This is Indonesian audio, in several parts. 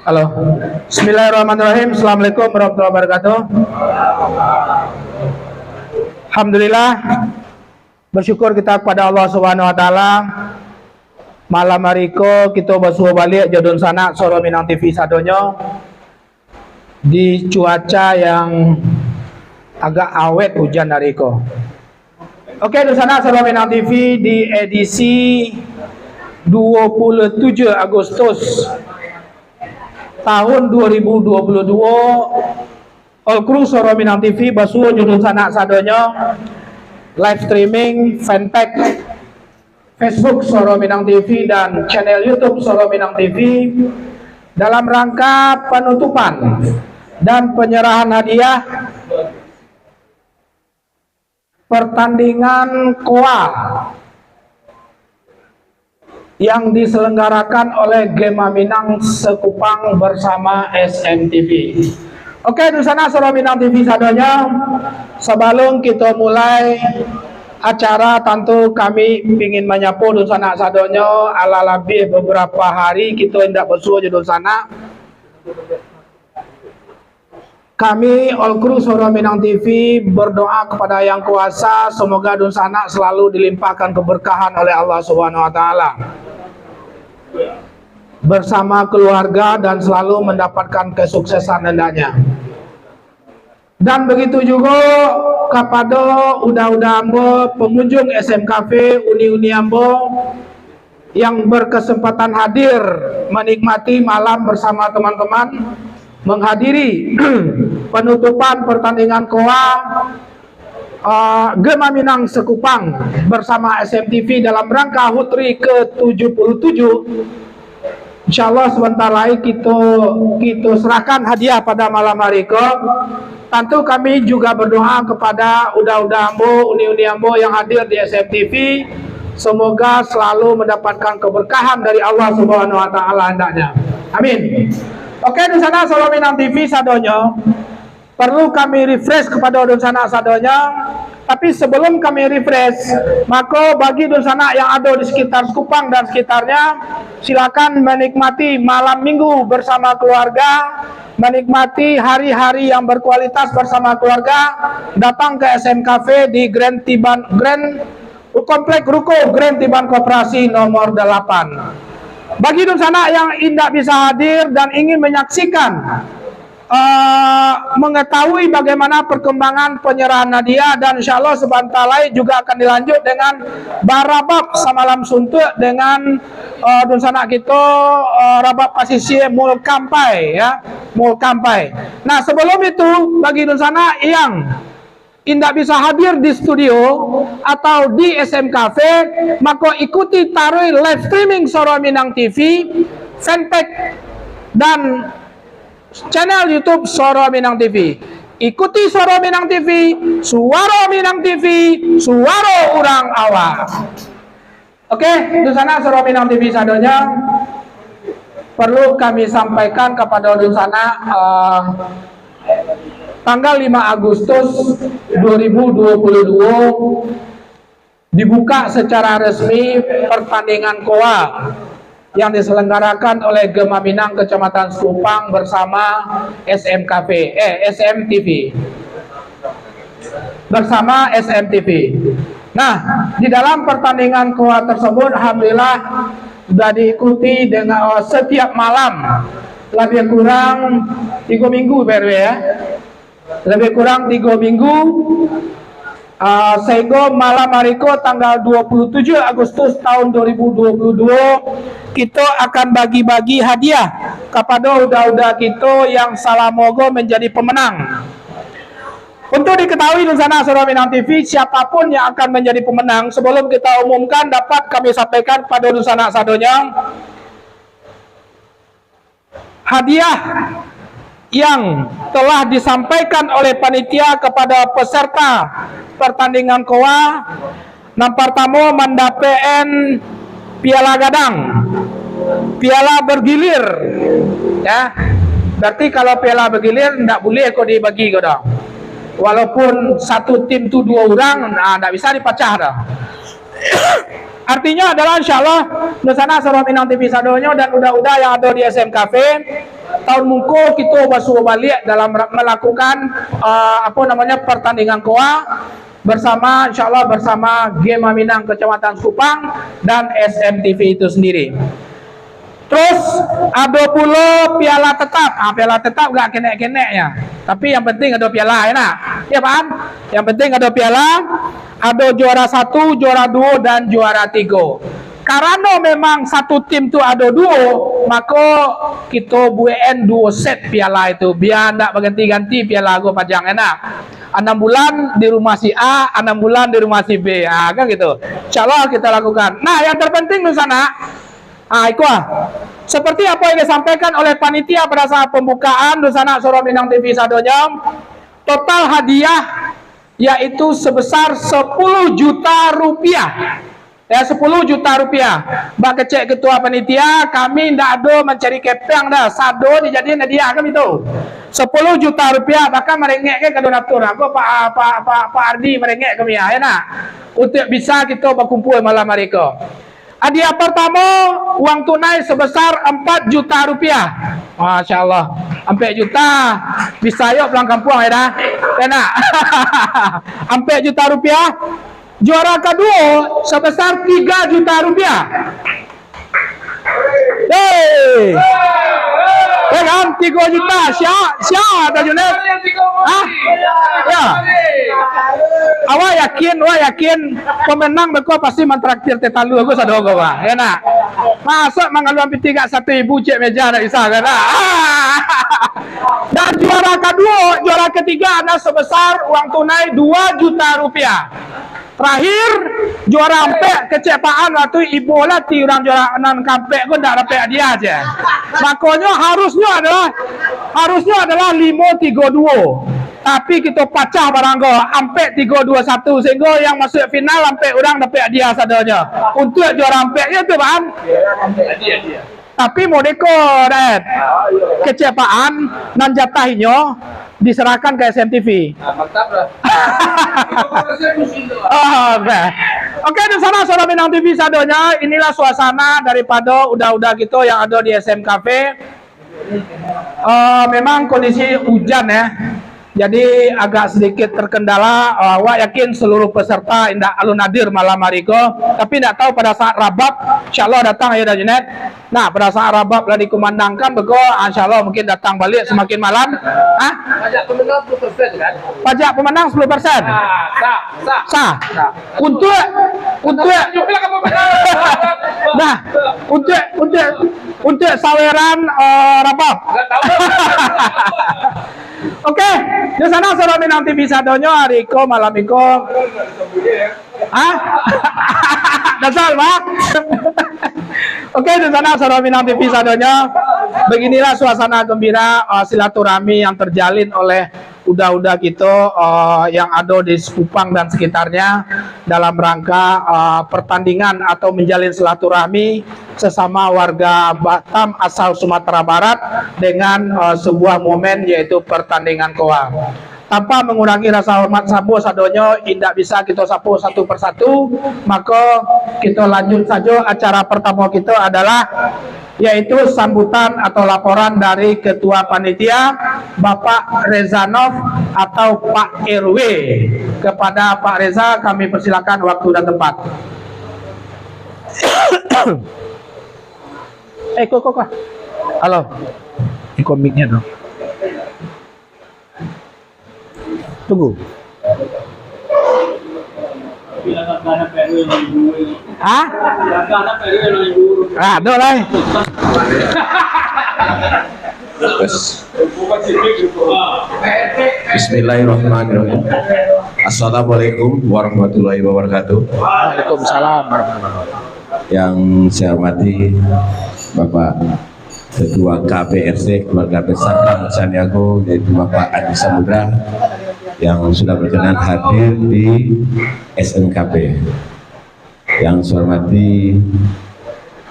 Halo. Bismillahirrahmanirrahim. Assalamualaikum warahmatullahi wabarakatuh. Alhamdulillah, bersyukur kita kepada Allah Subhanahu wa taala. Malam hari ko kita basuh balik jodon sana Soro Minang TV sadonyo di cuaca yang agak awet hujan hari ko. Oke, di sana Soro Minang TV di edisi 27 Agustus tahun 2022. All crew Soro Minang TV basuh judul sanak sadonyo live streaming fanpage Facebook Soro Minang TV dan channel YouTube Soro Minang TV dalam rangka penutupan dan penyerahan hadiah pertandingan KOA yang diselenggarakan oleh Gema Minang Sekupang bersama SMTV. Oke, di sana Soro Minang TV sadonya. Sebelum kita mulai acara, tentu kami ingin menyapu di sana sadonya ala lebih beberapa hari kita hendak bersuah di sana. Kami all crew Soro Minang TV berdoa kepada Yang Kuasa semoga di sana selalu dilimpahkan keberkahan oleh Allah Subhanahu wa taala bersama keluarga dan selalu mendapatkan kesuksesan hendaknya. Dan begitu juga kepada udah ambo pengunjung SM Cafe Uni Ambo yang berkesempatan hadir menikmati malam bersama teman-teman menghadiri penutupan pertandingan KOA Gema Minang Sekupang bersama SMTV dalam rangka HUT-RI ke-77. Insyaallah sebentar lagi kita serahkan hadiah pada malam hari ke. Tentu kami juga berdoa kepada udah Ambo, Uni Ambo yang hadir di SMTV, semoga selalu mendapatkan keberkahan dari Allah Subhanahu wa taala hendaknya. Amin. Oke, di sana Soro Minang TV sadonyo perlu kami refresh kepada di sana sadonyo. Tapi sebelum kami refresh, maka bagi di sana yang ada di sekitar Sekupang dan sekitarnya, silakan menikmati malam minggu bersama keluarga, menikmati hari-hari yang berkualitas bersama keluarga. Datang ke SM Cafe di Komplek Ruko Grand Tiban Koperasi nomor 8. Bagi di sana yang tidak bisa hadir dan ingin menyaksikan mengetahui bagaimana perkembangan penyerahan hadiah, dan insya Allah sebentar lagi juga akan dilanjut dengan barabab samalam suntuk dengan dunsana kita rabab pasisi Mul Kampai ya, Mul Kampai. Nah, sebelum itu bagi dunsana yang tidak bisa hadir di studio atau di SM Cafe, maka ikuti taruh live streaming Soro Minang TV, fanpage dan channel YouTube Soro Minang TV. Ikuti Soro Minang TV, Suara Minang TV, Suara Urang Awak. Oke, di sana Soro Minang TV sadonya perlu kami sampaikan kepada di sana tanggal 5 Agustus 2022 dibuka secara resmi pertandingan KOA yang diselenggarakan oleh Gema Minang Kecamatan Sekupang bersama SMTV bersama SMTV. Nah, di dalam pertandingan KOA tersebut alhamdulillah sudah diikuti dengan setiap malam lebih kurang 3 minggu ya. Lebih kurang 3 minggu sehingga malam hari ko tanggal 27 Agustus tahun 2022 kita akan bagi-bagi hadiah kepada udah kita yang salah mogo menjadi pemenang. Untuk diketahui di sana Soro Minang TV siapapun yang akan menjadi pemenang, sebelum kita umumkan dapat kami sampaikan pada di sana sadonya hadiah yang telah disampaikan oleh panitia kepada peserta pertandingan KOA. Nampar tamu mendapatkan piala gadang, piala bergilir ya. Berarti kalau piala bergilir tidak boleh kok dibagi kok. Walaupun satu tim itu 2 orang, nah tidak bisa dipecah dah. Artinya adalah insya Allah Nusana Soro Minang TV Sadonyo dan udah yang ada di SM Cafe tahun mungko kita basuh balik dalam melakukan pertandingan koa bersama, insyaallah bersama Gema Minang Kecamatan Kupang dan SMTV itu sendiri. Terus ada pula piala tetap. Piala tetap gak kenek-keneknya. Tapi yang penting ada piala, ya nak? Ya paham? Yang penting ada piala, ada juara 1, juara 2 dan juara 3. Karena memang satu tim tu ada 2, maka kita buat 2 set piala itu biar tak berganti-ganti piala go pajang, enak. 6 bulan di rumah si A, 6 bulan di rumah si B. Kan gitu. Insyaallah kita lakukan. Nah, yang terpenting di sana, seperti apa yang disampaikan oleh panitia pada saat pembukaan di sana Suara Minang TV Sadonya, total hadiah yaitu sebesar 10 juta rupiah. Ya, 10 juta rupiah. Mbak kecek ketua panitia, kami tidak ada mencari kepeng dah. Sado dijadiin hadiah kami itu. 10 juta rupiah, bahkan merengek ke donatur. Aku Pak Ardi merengek kami ya, nak. Untuk bisa kita berkumpul malam hari ke. Hadiah pertama, uang tunai sebesar 4 juta rupiah. Masya Allah, 4 juta. Bisa yuk pulang kampung ya dah. Enak. 4 juta rupiah. Juara kedua sebesar 3 juta rupiah. Hei, kan 3 juta. Siapa tak Junet? Ya. Awak yakin pemenang mereka pasti mentraktir tetalu aku sadar kau bah. Enak. Masuk mengaluan piti kat 1,000 cek meja nak bisa kan? Dan juara kedua, juara ketiga adalah sebesar uang tunai 2 juta rupiah. Terakhir juara ampek kecepaan waktu ibu lah ti orang juara nan kampek pun tak dapat hadiah aja. Makanya harusnya adalah 5-3-2. Tapi kita pacah barang go ampek 3-2-1 sehingga yang masuk final ampek orang dapat hadiah sadanya. Untuk juara ampeknya tu bang. Tapi mau dekor kecepaan dan jatahnya diserahkan ke SMTV. Mantap lah. Oke, di sana Suara Minang TV Sadonya, inilah suasana daripada udah kita yang ada di SM Cafe. Memang kondisi hujan ya. Jadi agak sedikit terkendala. Wak yakin seluruh peserta indah alun hadir malam hari ko. Tapi tidak tahu pada saat rabab, insyaallah datang ya Junet. Nah, pada saat rabab lah dikumandangkan, bego, insyaallah mungkin datang balik semakin malam. Pajak pemenang 10% kan? Pajak pemenang 10%. Sah. Untuk nah, untuk saweran rabab. Oke, di sana Suara Minang TV Sadonya hari ko malam iko. Dasar Pak. Oke, di sana Suara Minang TV Sadonya. Beginilah suasana gembira silaturahmi yang terjalin oleh udah kita yang ada di Kupang dan sekitarnya dalam rangka pertandingan atau menjalin silaturahmi sesama warga Batam asal Sumatera Barat dengan sebuah momen yaitu pertandingan koa. Tanpa mengurangi rasa hormat sabu sadonyo, tidak bisa kita sapu satu persatu, maka kita lanjut saja. Acara pertama kita adalah yaitu sambutan atau laporan dari Ketua Panitia Bapak Rezanov atau Pak RW. Kepada Pak Reza kami persilakan waktu dan tempat. Kok. Halo. Komiknya dong. Tunggu. Ada lah. Bismillahirrahmanirrahim. Assalamualaikum warahmatullahi wabarakatuh. Waalaikumsalam warahmatullahi wabarakatuh. Yang saya hormati Bapak Ketua KPRC Keluarga Besar Keramat Sandiago, yaitu Bapak Adi Samudra yang sudah berkenan hadir di SMKP. Yang saya hormati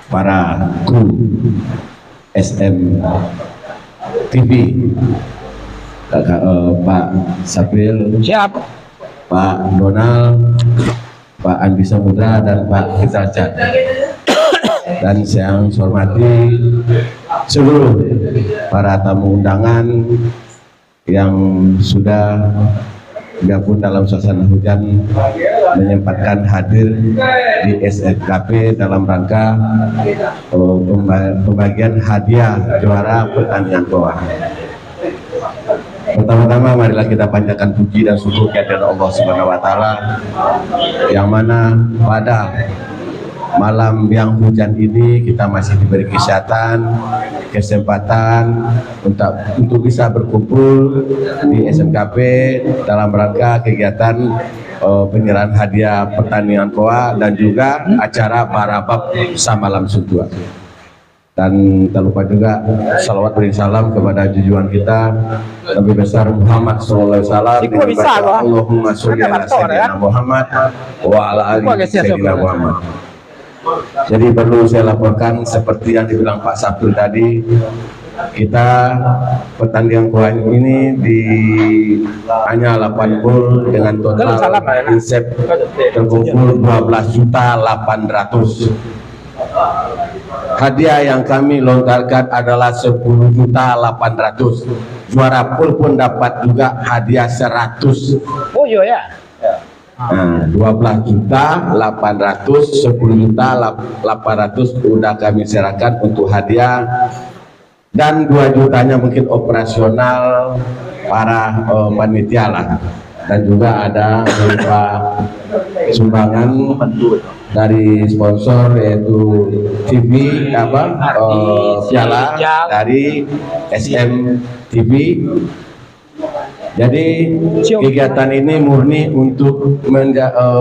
para kru SMTV, Pak Sabil, Siap. Pak Donald, Pak Andi Samudra dan Pak Fitrajat. Dan yang saya hormati seluruh para tamu undangan yang sudah gabung dalam suasana hujan menyempatkan hadir di SMKP dalam rangka pembagian hadiah juara pertandingan koa. Pertama-tama marilah kita panjatkan puji dan syukur kehadirat Allah Subhanahu wa taala yang mana pada malam yang hujan ini kita masih diberi kesempatan untuk bisa berkumpul di SMKP dalam rangka kegiatan penyerahan hadiah pertandingan koa dan juga acara barabab samalam suntua. Dan tak lupa juga salawat dan salam kepada junjungan kita Nabi besar Muhammad sallallahu alaihi wasallam. Allahumma sholli ala sayyidina Muhammad wa ala ali sayyidina Muhammad. Jadi perlu saya laporkan seperti yang dibilang Pak Sabtul tadi, kita pertandingan koa ini di hanya 8 gol dengan total insep terkumpul 12.800.000. Hadiah yang kami lontarkan adalah 10.800.000. Juara pun dapat juga hadiah 100. Oh iya ya. Nah, 12.800.000, 10.800.000 sudah kami serahkan untuk hadiah, dan 2 jutanya mungkin operasional para panitia lah, dan juga ada berupa sumbangan dari sponsor yaitu TV piala dari SM TV. Jadi kegiatan ini murni untuk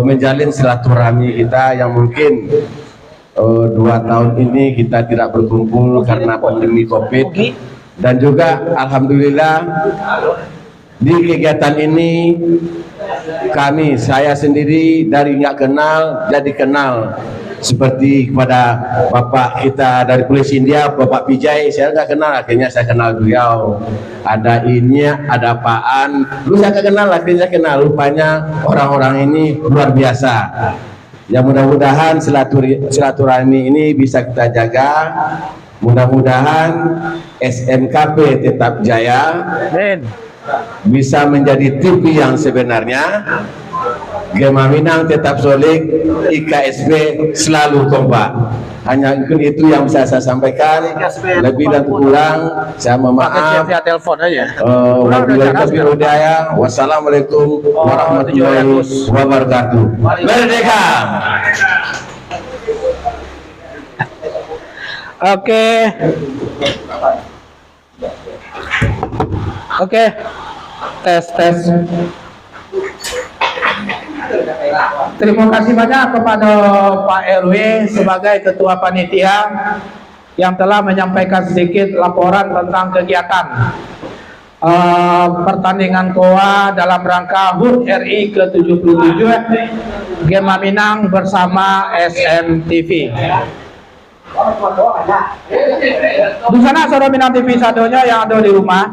menjalin silaturahmi kita yang mungkin 2 tahun ini kita tidak berkumpul karena pandemi COVID, dan juga alhamdulillah di kegiatan ini saya sendiri dari nggak kenal jadi kenal, seperti kepada Bapak kita dari Polisi India, Bapak Vijay, saya nggak kenal, akhirnya saya kenal beliau. Ada Inya, ada Paan, dulu saya nggak kenal, akhirnya saya kenal. Rupanya orang-orang ini luar biasa. Ya mudah-mudahan silaturahmi ini bisa kita jaga. Mudah-mudahan SMKP tetap jaya, bisa menjadi TV yang sebenarnya. Gema Minang tetap solid, IKSP selalu kompak. Hanya itu yang bisa saya sampaikan. Lebih dan kurang saya mohon maaf. Wassalamualaikum warahmatullahi wabarakatuh. Merdeka. Oke. Tes. Terima kasih banyak kepada Pak RW sebagai Ketua Panitia yang telah menyampaikan sedikit laporan tentang kegiatan pertandingan koa dalam rangka HUT RI ke-77 Gema Minang bersama SMTV. Di sana saudara Minang TV sadonya yang ada di rumah,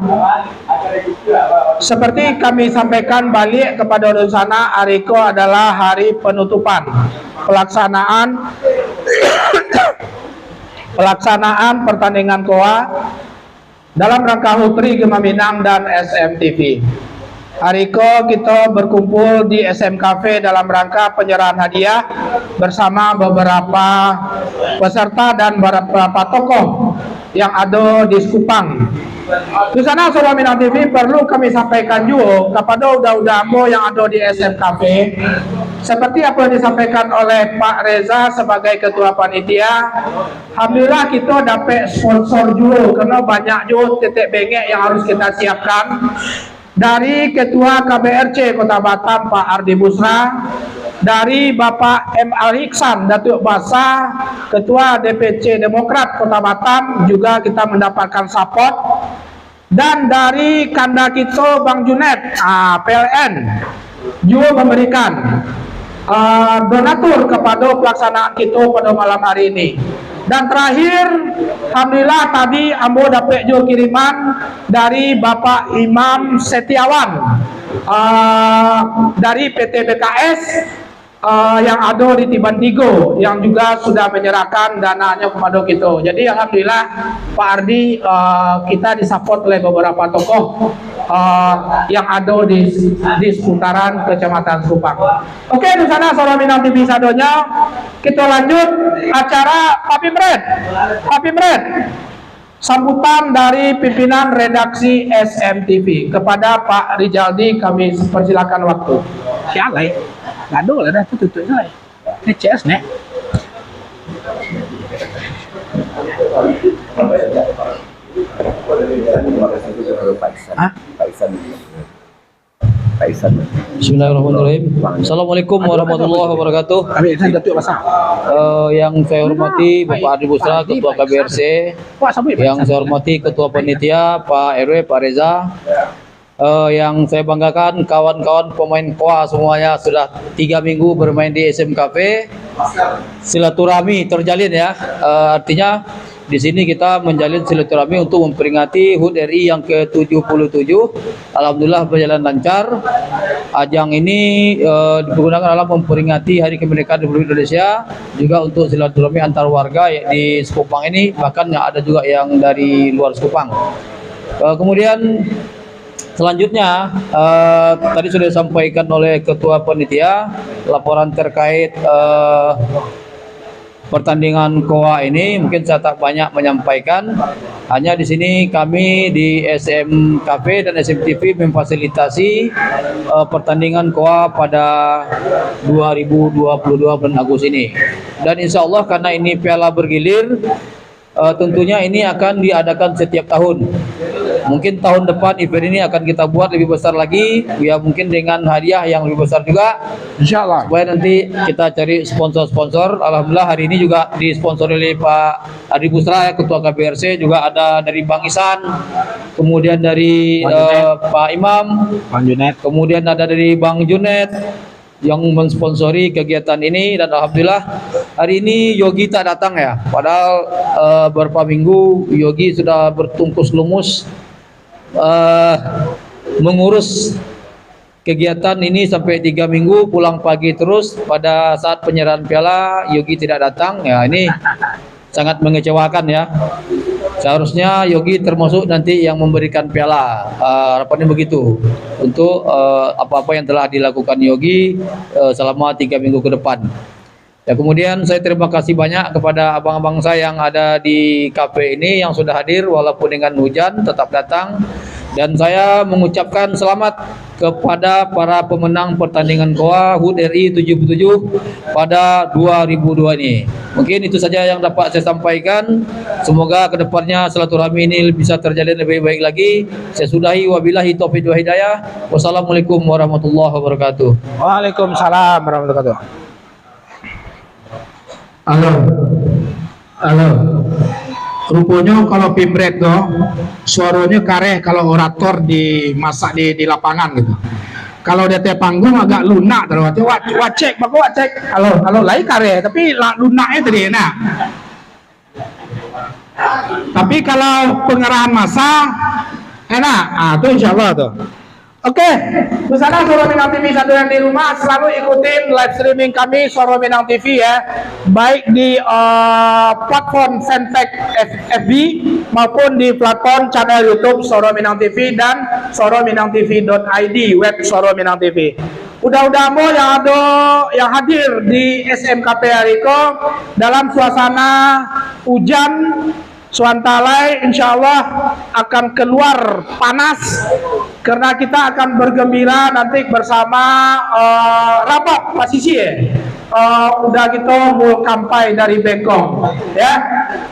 seperti kami sampaikan balik kepada sana, hari itu adalah hari penutupan pelaksanaan pertandingan koa dalam rangka HUTRI Gema Minang dan SMTV. Hari itu kita berkumpul di SMKP dalam rangka penyerahan hadiah bersama beberapa peserta dan beberapa tokoh yang ada di Sekupang. Di sana saudara Minang TV perlu kami sampaikan juga kepada udah-udah yang ada di SMKP, seperti apa yang disampaikan oleh Pak Reza sebagai Ketua Panitia. Alhamdulillah kita dapat sponsor juga, karena banyak juga titik bengek yang harus kita siapkan. Dari Ketua KBRC Kota Batam Pak Ardi Busra, dari Bapak M. Al-Hiksan Datuk Basa, Ketua DPC Demokrat Kota Batam, juga kita mendapatkan support. Dan dari Kanda kita Bang Junet PLN juga memberikan donatur kepada pelaksanaan kita pada malam hari ini. Dan terakhir, alhamdulillah tadi ambo dapat juga kiriman dari Bapak Imam Setiawan dari PT BKS yang ada di Tibandigo yang juga sudah menyerahkan dananya kepada kita. Jadi alhamdulillah Pak Ardi, kita disupport oleh beberapa tokoh yang ada di seputaran Kecamatan Kupang. Oke, di sana Suara Minang TV sadonya. Kita lanjut acara Papi Mred. Sambutan dari pimpinan redaksi SMTV kepada Pak Rijaldi, kami persilakan waktu. Siapa ya? Gaduh lah dah tutup lah. Ini CS nih. Hah? Bismillahirrahmanirrahim. Assalamualaikum warahmatullahi wabarakatuh. Yang saya hormati Bapak Ardi Busra, Ketua KBRC. Yang saya hormati Ketua Panitia Pak RW, Pak Reza. Yang saya banggakan kawan-kawan pemain KOA semuanya sudah 3 minggu bermain di SMKP. Silaturahmi terjalin ya. Artinya di sini kita menjalin silaturahmi untuk memperingati HUT RI yang ke-77. Alhamdulillah berjalan lancar. Ajang ini digunakan dalam memperingati Hari Kemerdekaan Republik Indonesia, juga untuk silaturahmi antar warga di Sekupang ini, bahkan ada juga yang dari luar Sekupang. Kemudian selanjutnya tadi sudah disampaikan oleh Ketua Panitia laporan terkait pertandingan KOA ini. Mungkin saya tak banyak menyampaikan, hanya di sini kami di SMKP dan SMTV memfasilitasi pertandingan KOA pada 2022 bulan Agustus ini. Dan insya Allah karena ini piala bergilir, tentunya ini akan diadakan setiap tahun. Mungkin tahun depan event ini akan kita buat lebih besar lagi, ya mungkin dengan hadiah yang lebih besar juga, Insyaallah. supaya nanti kita cari sponsor-sponsor. Alhamdulillah hari ini juga disponsori oleh Pak Ardi Busra, Ketua KBRC, juga ada dari Bang Isan, kemudian dari Pak Imam, Bang Junet. kemudian ada dari Bang Junet yang mensponsori kegiatan ini. Dan alhamdulillah hari ini Yogi tak datang ya, padahal beberapa minggu Yogi sudah bertungkus lumus mengurus kegiatan ini sampai 3 minggu, pulang pagi terus. Pada saat penyerahan piala Yogi tidak datang ya, ini sangat mengecewakan ya. Seharusnya Yogi termasuk nanti yang memberikan piala, harapannya begitu, untuk apa-apa yang telah dilakukan Yogi selama 3 minggu ke depan. Ya, kemudian saya terima kasih banyak kepada abang-abang saya yang ada di kafe ini yang sudah hadir walaupun dengan hujan tetap datang. Dan saya mengucapkan selamat kepada para pemenang pertandingan KOA HUT RI 77 pada 2002 ini. Mungkin itu saja yang dapat saya sampaikan. Semoga kedepannya silaturahmi ini bisa terjalin lebih baik lagi. Saya sudahi, wabillahi taufiq wal hidayah. Wassalamualaikum warahmatullahi wabarakatuh. Waalaikumsalam warahmatullahi wabarakatuh. Halo. Rupanya kalau pimret tuh suaranya kareh kalau orator dimasak di lapangan gitu. Kalau dia tiap panggung agak lunak terus wacek. Halo lain kareh tapi lunaknya tadi enak. Tapi kalau pengerahan massa enak. Itu insyaallah tuh. Oke, bersama Suara Minang TV satu yang di rumah selalu ikutin live streaming kami Suara Minang TV ya, baik di platform fanpage FB maupun di platform channel YouTube Suara Minang TV dan suaraminangtv.id, web Suara Minang TV. Udah mau yang hadir di SMKP Hariko dalam suasana hujan Suantalai, insya Allah akan keluar panas karena kita akan bergembira nanti bersama rapat pasisi ya. Udah gitu mau kampai dari Bengkong ya,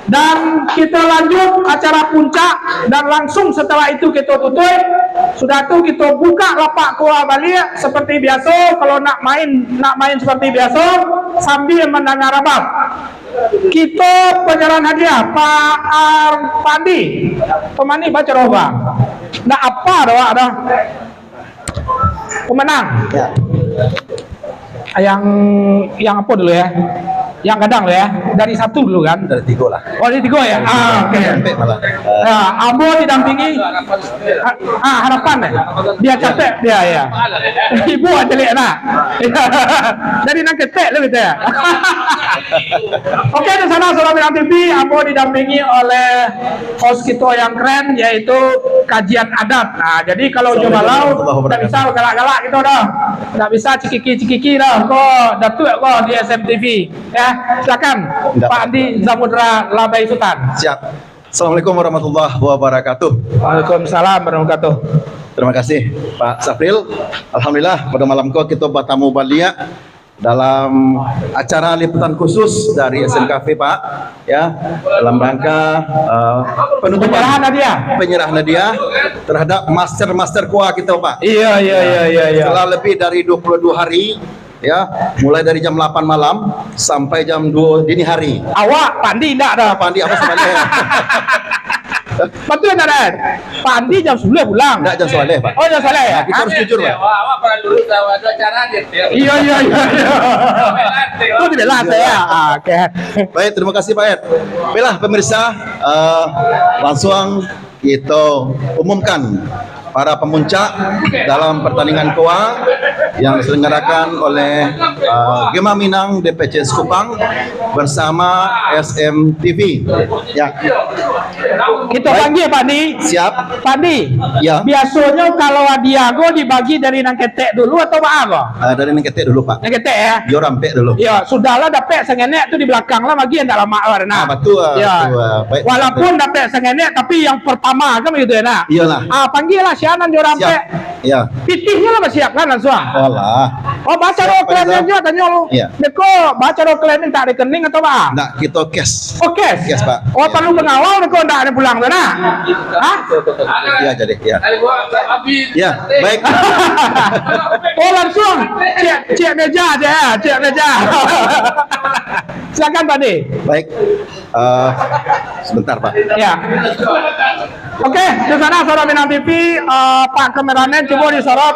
dan kita lanjut acara puncak dan langsung setelah itu kita tutup. Sudah tuh kita buka lapak KOA balik seperti biasa. Kalau nak main seperti biasa sambil mendengar rapat. Kita penyerahan hadiah Pak Pandi pemani baca roba. Nah apa ada pemenang ya. Yang apa dulu ya, Yang kadang lo ya, dari satu dulu kan? Dari 3 lah. Oh dari 3 ya? Oke. Sampai malah. Ambo didampingi harapan ya? Dia capek dia ya. Ibu aja lihat nak. Dari nang ketek lo gitu ya. Oke, di sana Suara Minang TV, Ambo didampingi oleh host kita yang keren yaitu kajian adat. Nah, jadi kalau Jomalau tidak bisa galak-galak gitu dah. Tidak bisa cikiki-cikiki dah. Kok datuk kok di SMTV. Ya, silakan Pak Andi Zamudra Labai Sultan. Siap. Assalamualaikum warahmatullahi wabarakatuh. Waalaikumsalam warahmatullahi wabarakatuh. Terima kasih Pak Safril. Alhamdulillah pada malam kau kita bertamu balia dalam acara liputan khusus dari SMKV Pak, ya, dalam rangka Penyerahan hadiah. penyerahan hadiah terhadap master kuah kita Pak. Iya. Setelah lebih dari 22 hari, ya, mulai dari jam 8 malam sampai jam 2 dini hari. Awak Pak Andi enggak dah. Pak Andi apa sebenarnya? Ya? Betul enggak dah? Pak Andi jam 9 pulang. Enggak jam soalnya Pak. Oh, jam salah ya? Nah, kita harus jujur Pak. Awak pernah dulu tahu ada cara dia. Iya. Itu tidak lah saya. Oke. Baik, terima kasih Pak Ed. Baiklah pemirsa, langsung kita umumkan para pemuncak dalam pertandingan KOA yang diselenggarakan oleh Gema Minang DPC Sekupang bersama SMTV. Ya, Kita panggil Pak Andi. siap. Pak Andi. Ya. Biasanya kalau Adiago dibagi dari nang ketek dulu atau apa? Dari Nengketek dulu Pak. Nang ketek ya. Yo rampek dulu. Ya, sudahlah dapat sengenek tu di belakang lah bagi yang tak lama warna. Betul. Ya. Betul. Baik. Walaupun dapat sengenek tapi yang pertama kan begitu ya nak. Iyalah. Panggil lah sianan dia rampe. Siap. Ya. Pitihnya lah siap kan langsung. Olah. Oh baca Siap, roklen Pak aja tanya lu. Iya. Deko baca roklen tak rekening atau apa? Nah, kita cash. Oke. Yes, Pak. Oh perlu pengawal deko ndak ada pulang tu nak. Hah? Ya, jadi ya. Ya, baik. Oh langsung cek meja aja ya, cek meja. Silakan Pak Andi. Baik. Sebentar Pak. Ya. Oke, di sana Suara Minang TV, Pak kameramen coba disorot.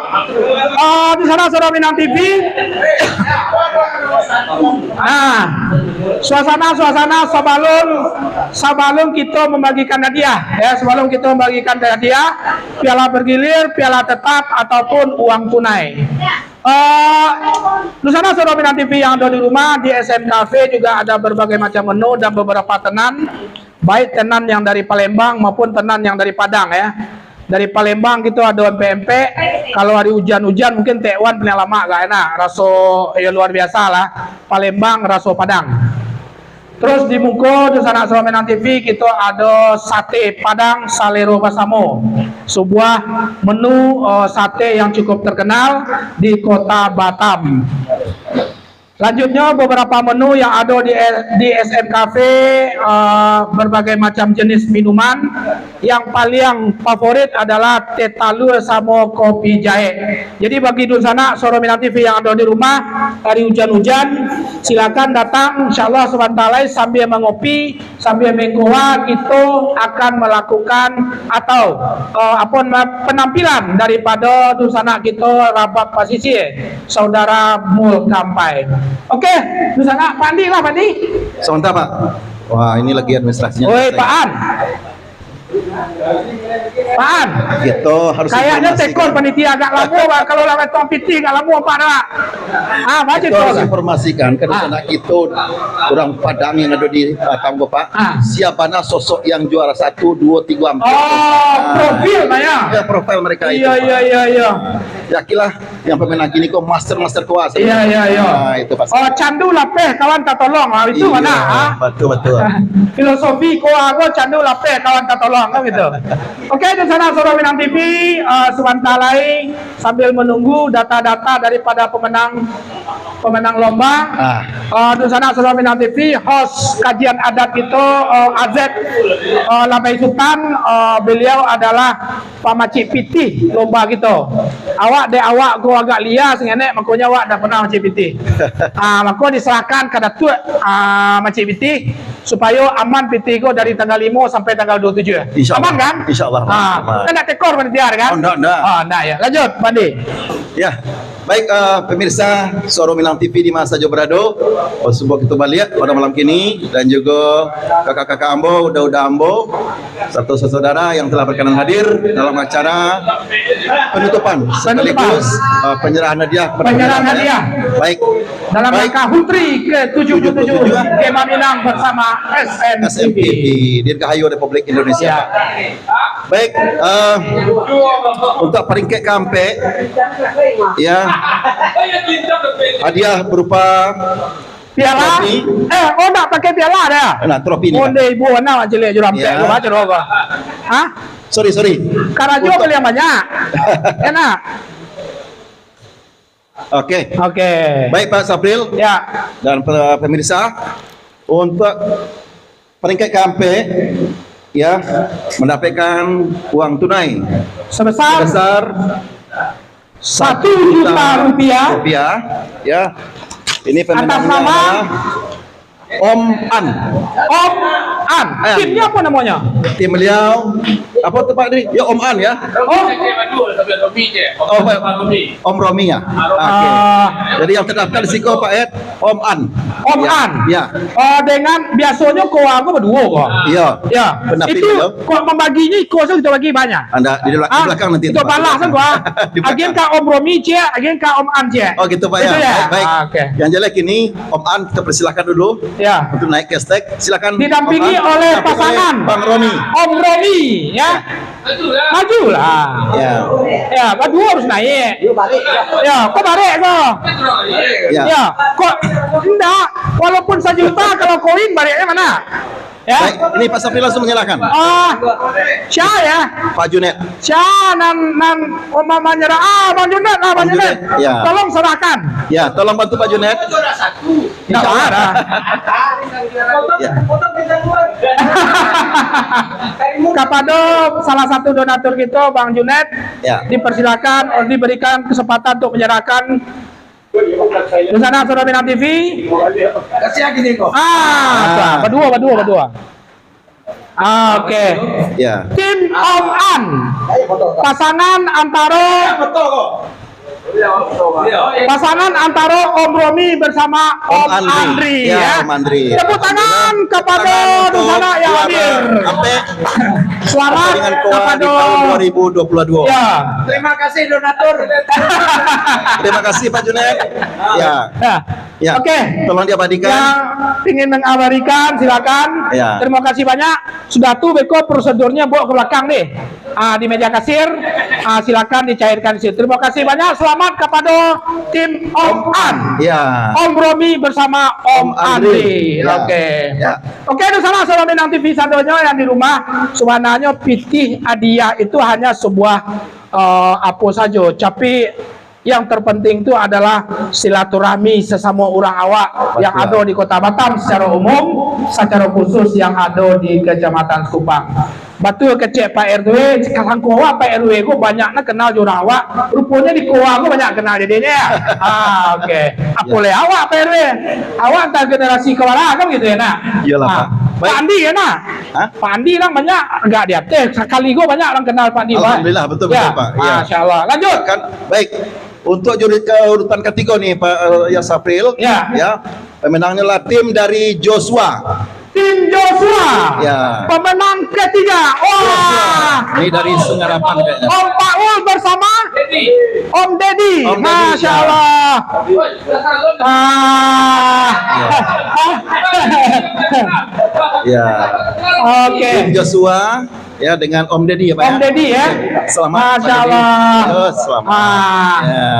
Di sana Suara Minang TV. Nah, suasana sebelum kita membagikan hadiah, ya sebelum kita membagikan hadiah, piala bergilir, piala tetap ataupun uang tunai. Di sana Suara Minang TV yang ada di rumah di SMKV juga ada berbagai macam menu dan beberapa tenan, baik tenan yang dari Palembang maupun tenan yang dari Padang ya. Dari Palembang gitu ada PMP. Kalau hari hujan-hujan mungkin Tekwan punya lama gak enak. Raso ya luar biasa lah. Palembang, raso Padang. Terus di muka di sana Suara Minang TV kita ada sate Padang Salero Basamo. Sebuah menu sate yang cukup terkenal di kota Batam. Lanjutnya beberapa menu yang ada di SMKV, berbagai macam jenis minuman. Yang paling favorit adalah teh talur sama kopi jahe. Jadi bagi di sana Suara Minang TV yang ada di rumah hari hujan-hujan, silakan datang. Insyaallah sebentar lagi sambil mengopi, sambil mengkoa kita akan melakukan atau penampilan daripada di sana kita Rabab Pasisir Saudara Mul Kampai. Oke, di sana Pak Andi lah Pak Andi. Sebentar Pak. Wah, ini lagi administrasinya. Woi Pak An. Pak An. Gitu harus Kayaknya informasikan. tekor panitia agak lama Pak. Kalau lama tuang piti agak lama Pak nak. Baca Kita tu. harus informasikan karena anak kita orang Padang yang ada di Tanggo Pak. Siapa sosok yang juara 1, 2, 3, 4. Profil Pak ya. Ya, profil mereka itu. Iya. Yakilah yang pemain lagi ini kok master kuasa. Iya. Nah, itu pasti. Candu lapeh kawan tak tolong. Itu Iya, mana? Betul. Filosofi ko aku candu lapeh kawan tak tolong kan gitu. Oke, di sana Suara Minang TV sebentar lagi sambil menunggu data-data daripada pemenang lomba. Di sana Suara Minang TV host kajian adat itu AZ Labai Sultan, beliau adalah Pak Macik Piti lomba gitu. Awak go agak liar sengenek makanya awak dah pernah Macik Piti. Maka diserahkan ke Datuk Macik Piti supaya aman Piti go dari tanggal 5 sampai tanggal 27. Insyaallah. Aman kan? Insyaallah. Kan nak tekor panitia kan? Enggak. Nah ya. Lanjut, Pak Andi. Ya, Baik pemirsa Suara Minang TV di masa Jobrado, sebuah kita balik pada malam kini, dan juga kakak-kakak Ambo, udah Ambo, satu saudara yang telah berkenan hadir dalam acara penutupan sekaligus penyerahan hadiah. Penyerahan hadiah. Baik. Dalam rangka HUTRI ke-77 Kema Minang bersama SNTV. Dirgahayu Republik Indonesia. Baik, untuk peringkat kampe, ya, hadiah berupa piala. trofi. Nak pakai piala dah. Nah, trofi ini. Onde ibu anak jelek juram Ya. tek baca apa? Hah? Sorry. Karajo beli yang banyak. Enak. Oke. Oke. Baik Pak Sapril Ya. dan pemirsa, untuk peringkat kampe, ya, mendapatkan uang tunai Sebesar sebesar 1 juta rupiah. Ya. Ini Atas pemenangnya nama adalah Om An. Om An. Ayah. Timnya apa namanya? Tim beliau apa tempat ini? Ya Om An ya. Oh, Om Romi ya. Oke. Jadi yang terdaftar di situ Pak Ed, Om An. Om Ya. An. Ya. Dengan biasanya kau aku berdua kok. Iya. Ya. Pendamping Itu beliau. kok membaginya kau kita bagi banyak. Anda di belakang nanti. Itu Pak. balas kan gua. Di belakang. Agen ka Om Romi cek, agen ka Om An cek. Oh gitu Pak ya. Itu ya? Baik. Oke. Yang jelek ini Om An kita persilakan dulu Ya. untuk naik ke stage. Silakan. Didampingi Om An. oleh Didampingi pasangan Bang Romi. Om Romi ya. Majulah. Ya. Ya, berdua harus naik. Ya, kok balik kok. Ya. Ya, kok enggak. Walaupun 1 juta kalau koin baliknya mana? Ya. Baik, ini Pak Sapril langsung menyalakan. Syah ya. Pak Junet. Syah nan Mama nyerah. Bang Junet lah, Bang Bang Junet. Junet, ya. Tolong serahkan. Ya, tolong bantu Pak Junet. Enggak ada. Ya. Kepada salah satu donatur kita, Bang Junet, Ya. dipersilakan, diberikan kesempatan untuk menyerahkan di sana Suara Minang TV. Berdua. Oke. Ya. Tim Om An, pasangan antara Om Romi bersama Om Andri Ya, ya. Om Andri. Tepuk tangan kepada di sana yang hadir. Sampai Selamat dengan koa di kepada tahun 2022. ya. Terima kasih donatur. Terima kasih Pak Junet. Ya. Ya. Oke. Tolong diabadikan. Yang ingin mengabadikan silakan. Ya. Terima kasih banyak. Sudah tuh beko prosedurnya bawa ke belakang deh. Di meja kasir. Silakan dicairkan di situ. Terima kasih banyak. Selamat kepada tim Om An. Ya. Om Romi bersama Om Andri. Ya. Oke. Ya. Oke, di sana Suara Minang TV satunya yang di rumah. Sebenarnya pitih hadiah itu hanya sebuah apa saja. Tapi yang terpenting itu adalah silaturahmi sesama orang awak yang ada di Kota Batam secara umum, secara khusus yang ada di Kecamatan Kupang. Betul kecek Pak RW, sekarang kowa Pak RW ku banyaknya kenal orang awak. Rupanya di kowa ku banyak kenal jadinya. Oke. Apa le awak Pak RW? Awak antar generasi kewala kan gitu ya nak? Iyalah, Pak. Pak Andi ya nak? Hah? Pak Andi lah banyak enggak dia teh sekali gua banyak orang kenal Pak Andi. Pak. Alhamdulillah, betul, Ya, Pak. Ya. Masya Allah. Lanjut. Kan baik. Untuk urutan ketiga nih Pak ya Sapril. Ya. Ya. Pemenangnya adalah tim dari Joshua. Tim Joshua. Ya. Pemenang ketiga. Wah. Ini dari Sungarapan kayaknya. Om Paul bersama Om Dedi. Om Dedi, Masya ya. Allah. Ya. Oke. Tim Joshua ya dengan Om Dedi ya Pak. Om Dedi ya. Selamat. Masya Pak Dedi. Allah. Yo, selamat. Ya.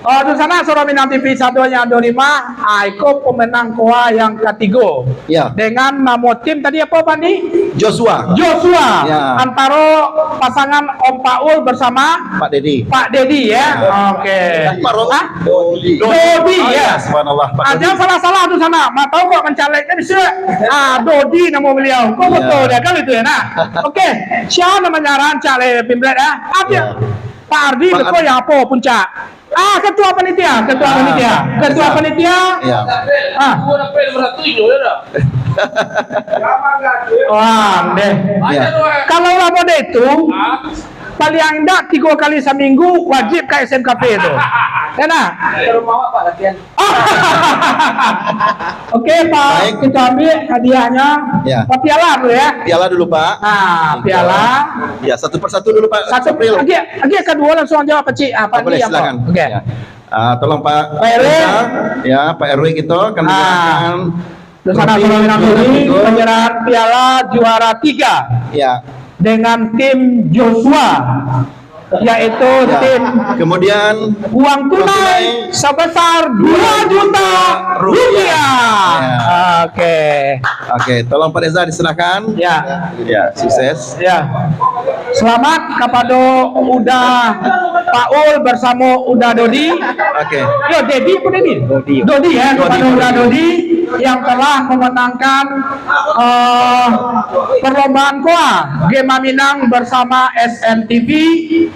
Oh, di sana Suara Minang TV satunya 25. Iko pemenang koa yang ketiga. Ya. Dengan nama tim tadi apa Pak Andi? Joshua. Joshua. Ya. Antara pasangan Om Paul bersama Pak Dedi. Pak Dedi ya. Oke. Pak Hah? Dodi. Dodi Oh, ya. Subhanallah Pak Dodi. Jangan salah-salah tuh sana. Mau tahu kok mencaleknya bisa. Dodi nama beliau. Kok Ya. betul dia kan itu ya nak. Oke. Siapa namanya caleg Pimplet ya? Apa? Ya. Pak Ardi Pak betul ya apa puncak? Ketua panitia, ketua panitia, ketua panitia. Ya. Wah, deh. Ya. Kalau lama itu paling enggak 3 kali seminggu wajib ke SMKP itu. Ya nah. Oke Pak, Baik. kita ambil hadiahnya. Ya. Pak piala dulu ya. Piala dulu Pak. Nah, piala. Ya, satu persatu dulu Pak. Satu April. lagi kedua langsung jawab Pak Cik. Apa Boleh, yang silakan. Oke. Ya. Tolong Pak Pak RW. Ya, Pak RW kita akan menyerahkan Bersama Suraminang Duri penyerahan piala juara 3 Ya. dengan tim Joshua, yaitu Ya. tim Kemudian uang tunai sebesar 2 juta rupiah. Ya. Oke. Oke, tolong Pak Reza diserahkan. Ya. Ya, sukses. Ya. Selamat kepada Uda Paul bersama Uda Dodi. Oke. Yo, Dedi apa Dedi? Dodi ya, kepada Uda Dodi yang telah memenangkan perlombaan KOA Gema Minang bersama SNTV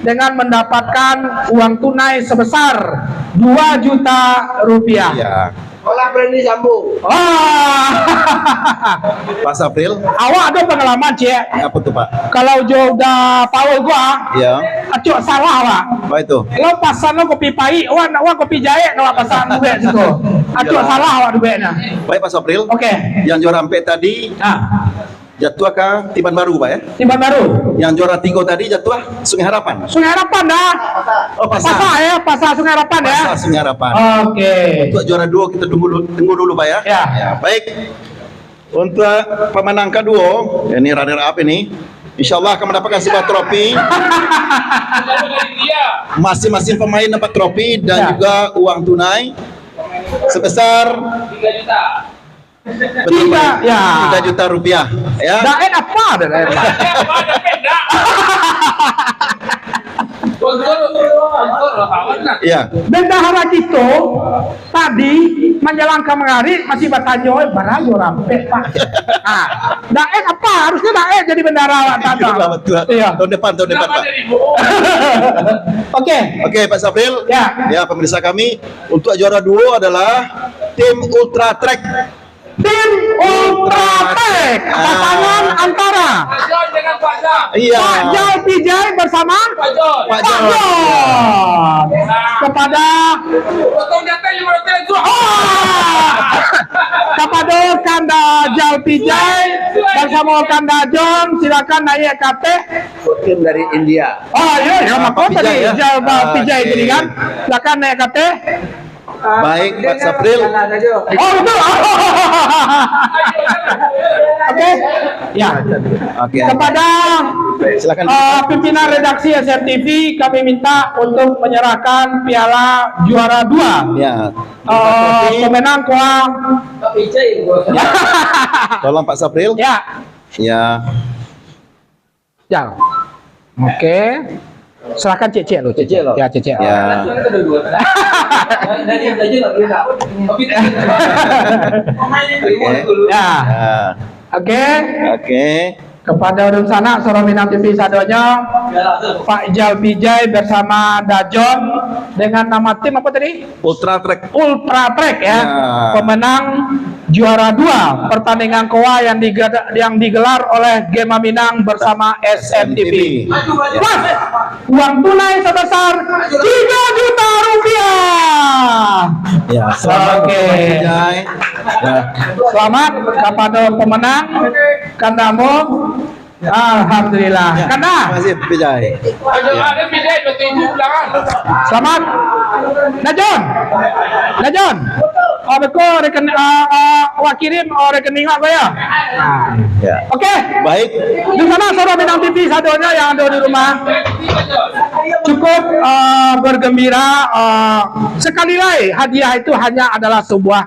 dengan mendapatkan uang tunai sebesar 2 juta rupiah. Ya. Olah berani sambung. Wah. Pas April, Awak ada pengalaman Cik? apa tuh Pak? Kalau jo udah Paul gua, Ya. acuk salah Pak. Apa itu? Lo pasan lo kopi pahit, awak kopi jahe kalau pasan duit situ. Acuk Yalah. salah awak duitnya. Baik Pas April. Oke. Yang juara 4 tadi Nah, jatuh ke Tiban Baru Pak ya. Tiban Baru. Yang juara 3 tadi jatuh Sungai Harapan. Sungai Harapan dah. Oh, Pasar. Pasar ya, pasar Sungai Harapan ya. Pasar Sungai Harapan. Oke. Untuk juara 2 kita tunggu dulu Pak ya. Ya. Baik. Untuk pemenang kedua, ini runner up ini, insya Allah akan mendapatkan sebuah trofi. Masing-masing pemain dapat trofi dan Ya. juga uang tunai sebesar 3 ya. 3 juta rupiah. Ya. Daen apa dah daen? Ya. Bendahara kita tadi menjelang kemari masih bertanya, barayo rampek Pak. Ah, daen apa? Harusnya daen jadi bendahara tadi. Betul. Iya. Tahun depan Pak. Oke. Oke Pak Sapril. Ya. Ya pemirsa kami, untuk juara 2 adalah tim Ultra Trek. Tim Ultra Tech pasangan antara Iya. Pak Jal Pijay bersama Pak Pak Jal. Jon. Kepada kepada Kanda Jal Pijay bersama Kanda Jon, silakan naik ke teh. Tim dari India. Oh iya, ya makanya Pak tadi Pijay ya? Jal Pijay Oke. tadi kan, silakan naik ke teh. Baik Pak Sapril. Oh betul. Oke, ya. Oke. Kepada Silakan. pimpinan redaksi SMTV kami minta untuk menyerahkan piala juara 2. Ya. Pemenang KOA. Tolong Pak Sapril. Ya, Ya. ya. Oke. Serahkan Cek lo, Cek lo. Ya, Cek. Ya. Ya. Ya. Oke. Oke. Kepada Udung Sanak Suraminang TV sadonya, Pak Jal Pijay bersama Dajon dengan nama tim apa tadi? Ultra Trek. Ultra Trek ya. Ya. Pemenang juara 2 pertandingan KOA yang digelar oleh Gema Minang bersama SMTV. Plus uang tunai sebesar 3 juta rupiah. Ya. Selamat Oke. Pak Vijay. Ya. Selamat kepada pemenang Kandamu. Alhamdulillah. Kanda. Terima kasih Pak Vijay. Selamat. Najon. Najon. Oh, beko rekening awak kirim rekening apa ya? Ya. Oke. Baik. Di sana Suraminang TV sadonya yang ada di rumah cukup bergembira. Sekali lagi hadiah itu hanya adalah sebuah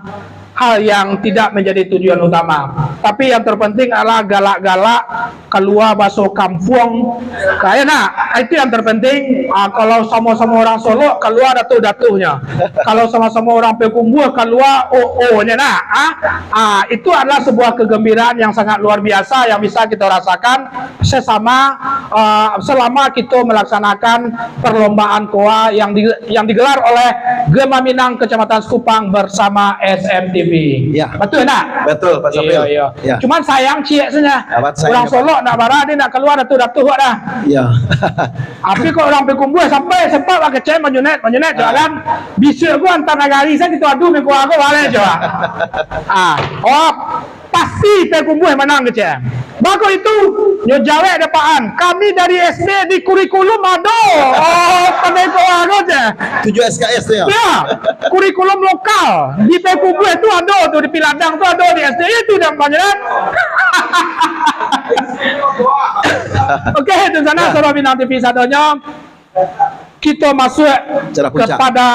hal yang tidak menjadi tujuan utama, tapi yang terpenting adalah galak-galak keluar masuk kampung kayaknya itu yang terpenting. Kalau sama-sama orang Solo keluar datuh-datuhnya, kalau sama-sama orang Pekumbur keluar nya itu adalah sebuah kegembiraan yang sangat luar biasa yang bisa kita rasakan selama kita melaksanakan perlombaan KOA yang digelar oleh Gema Minang Kecamatan Sekupang bersama SMTV. SMTV. Ya. Betul tak? Betul Pak Sapril. Iya. Ya. Cuman sayang cik sebenarnya. Awak sayang Orang apa? Solo nak barang dia nak keluar dah dah. Ya. Tapi kok orang berkumpul sampai sempat pakai cek majunet jalan. Bisa gua antar negari saya gitu adu minggu aku balik coba. Oh pasti berkumpul menang ke cek. Bagus itu nyo jawab depan. Kami dari SD di kurikulum ada. Oh pandai kau ada je. 7 SKS tu ya. Ya, kurikulum lokal di PKB itu ada tuh di Piladang tuh ada di SD itu dan banyak. Oke, itu sana Saudara Bintang TV satunya. Kita masuk Acara puncak. kepada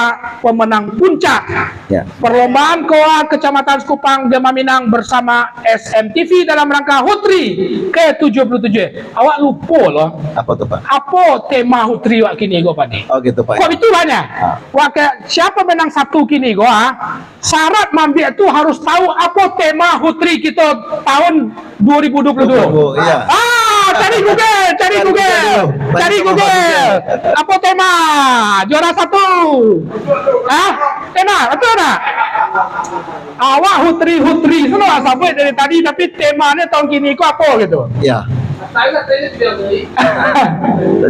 pemenang puncak. Ya. Perlombaan Koa Kecamatan Sekupang Gema Minang bersama SMTV dalam rangka HUTRI ke-77. Awak lupa loh. Apa tu Pak? Apa tema HUTRI wak kini gua pani? Oh gitu Pak. Kok itu banyak? Siapa menang satu kini gua? Syarat mambik itu harus tahu apa tema HUTRI kita tahun 2022. Iya. Cari Google. Apa tema? Juara satu. Tema betul tak? Awak HUTRI semua sampai dari tadi tapi temanya tahun kini kok apa gitu? Ya.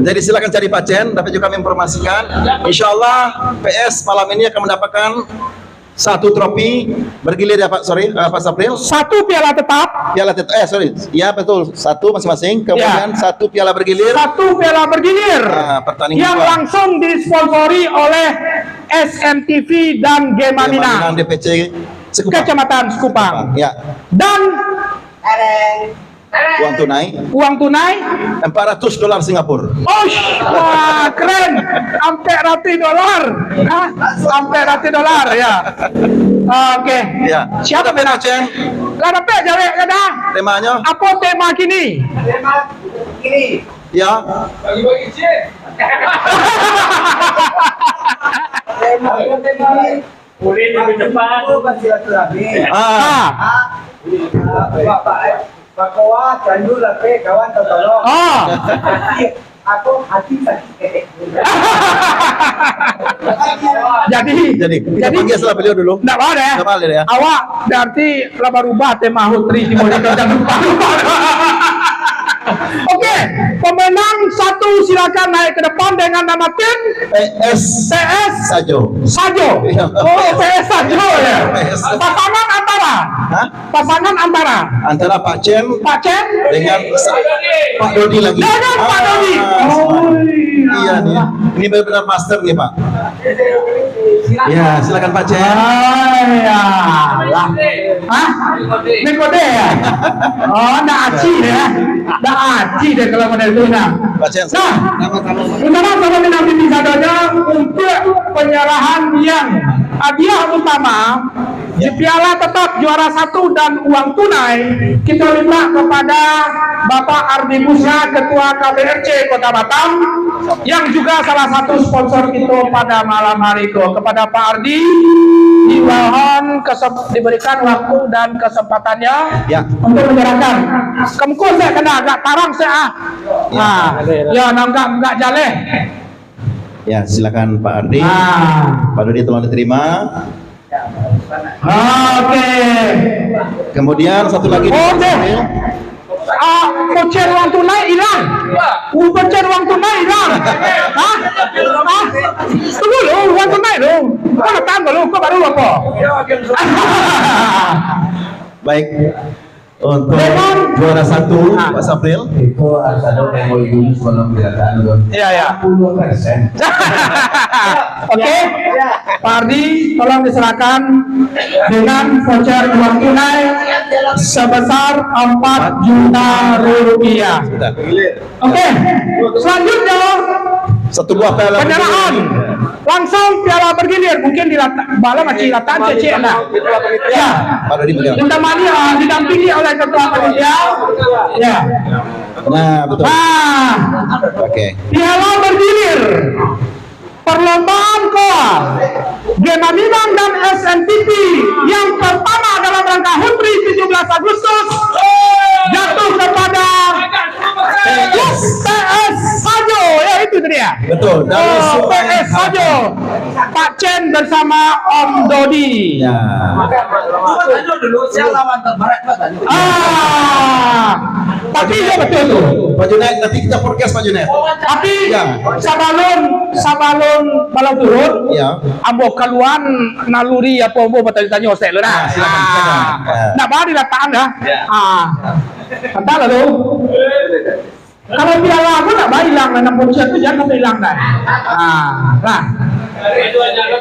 Jadi silakan cari Pak Chen, dapat juga kami informasikan. Insyaallah PS malam ini akan mendapatkan satu trofi bergilir ya Pak, Pak Sapril. Satu piala tetap. Ya betul, satu masing-masing. Kemudian satu piala bergilir. Satu piala bergilir. Pertandingan yang dua. langsung disponsori oleh SMTV dan Gema Minang DPC Sekupang. Kecamatan Sekupang. Ya. Dan Uang tunai $400 Singapura. wah keren, sampai $100, sampai $100 ya. Oke. Ya. Siapa menang Chen? Lah dapat jawab kada? Temanya? Apa tema kini? Ya. Boleh lebih cepat. Pak Koa, candu lape kawan tolong. Aku hati sakit. Jadi kita panggil setelah beliau dulu. Enggak apa deh. Nggak boleh ya. Awak berarti rubah tema HUTRI Timur Leste jangan lupa. Oke, pemenang satu silakan naik ke depan dengan nama tim PS Sajo. Iya. Oh, PS Sajo ya. PS. Pasangan Antara Pak Chen dengan Pak Dodi lagi. Dengan Pak Dodi. Iya nih. Ini benar-benar master nih Pak. Ya, silakan Pak Chen. Ya. Nekode ya. Oh, ndak aci ya. Ndak aci deh kalau model itu nah. Pak Chen. Nah, sekarang sama Minang TV sadonya untuk penyerahan yang hadiah utama di piala tetap juara satu dan uang tunai kita minta kepada Bapak Ardi Musa, Ketua KBRC Kota Batam yang juga salah satu sponsor kita pada malam hari itu. Kepada Pak Ardi dimohon diberikan waktu dan kesempatannya untuk menyerahkan. Kemku saya kena agak tarang saya. Enggak jaleh. Ya, silakan Pak Ardi. Pak Dodi tolong diterima. Oke. Kemudian satu lagi. Voucher uang tunai hilang. Voucher uang tunai hilang. Tunggu lu, uang tunai lu. Kau datang lu, kau baru apa? Baik. Untuk juara satu Pak Sapril. Itu harus ada MOU sebelum dilakukan. Iya. 60%. Oke, Pak Ardi, tolong diserahkan dengan voucher uang tunai sebesar 4 juta rupiah. Oke, selanjutnya satu buah piala penyerahan langsung piala bergilir, mungkin bala masih latan cecek lah. Ya, Pak Dodi pegang. didampingi oleh ketua panitia. Ya. Nah, betul. Oke. Piala bergilir perlombaan Koa Gema Minang dan SMTV yang pertama dalam rangka HUTRI 17 Agustus jatuh kepada PS Sajo, ya itu dia. Betul. Dari PS saja. Pak Chen bersama Om Dodi. Ya. Cuma tanya dulu, saya lawan terbarat Pak tanya. Tapi ya betul tuh. Pak Junaid, nanti kita podcast Pak Junaid. Tapi Ya. sabalun balau turun. Ya. Ambo kaluan naluri apa ambo bertanya saya lu dah. Silakan. Nak bari datang dah. Kata lalu. Kalau piala aku nak hilang lah 60% tu jangan sampai hilang dah. Lah.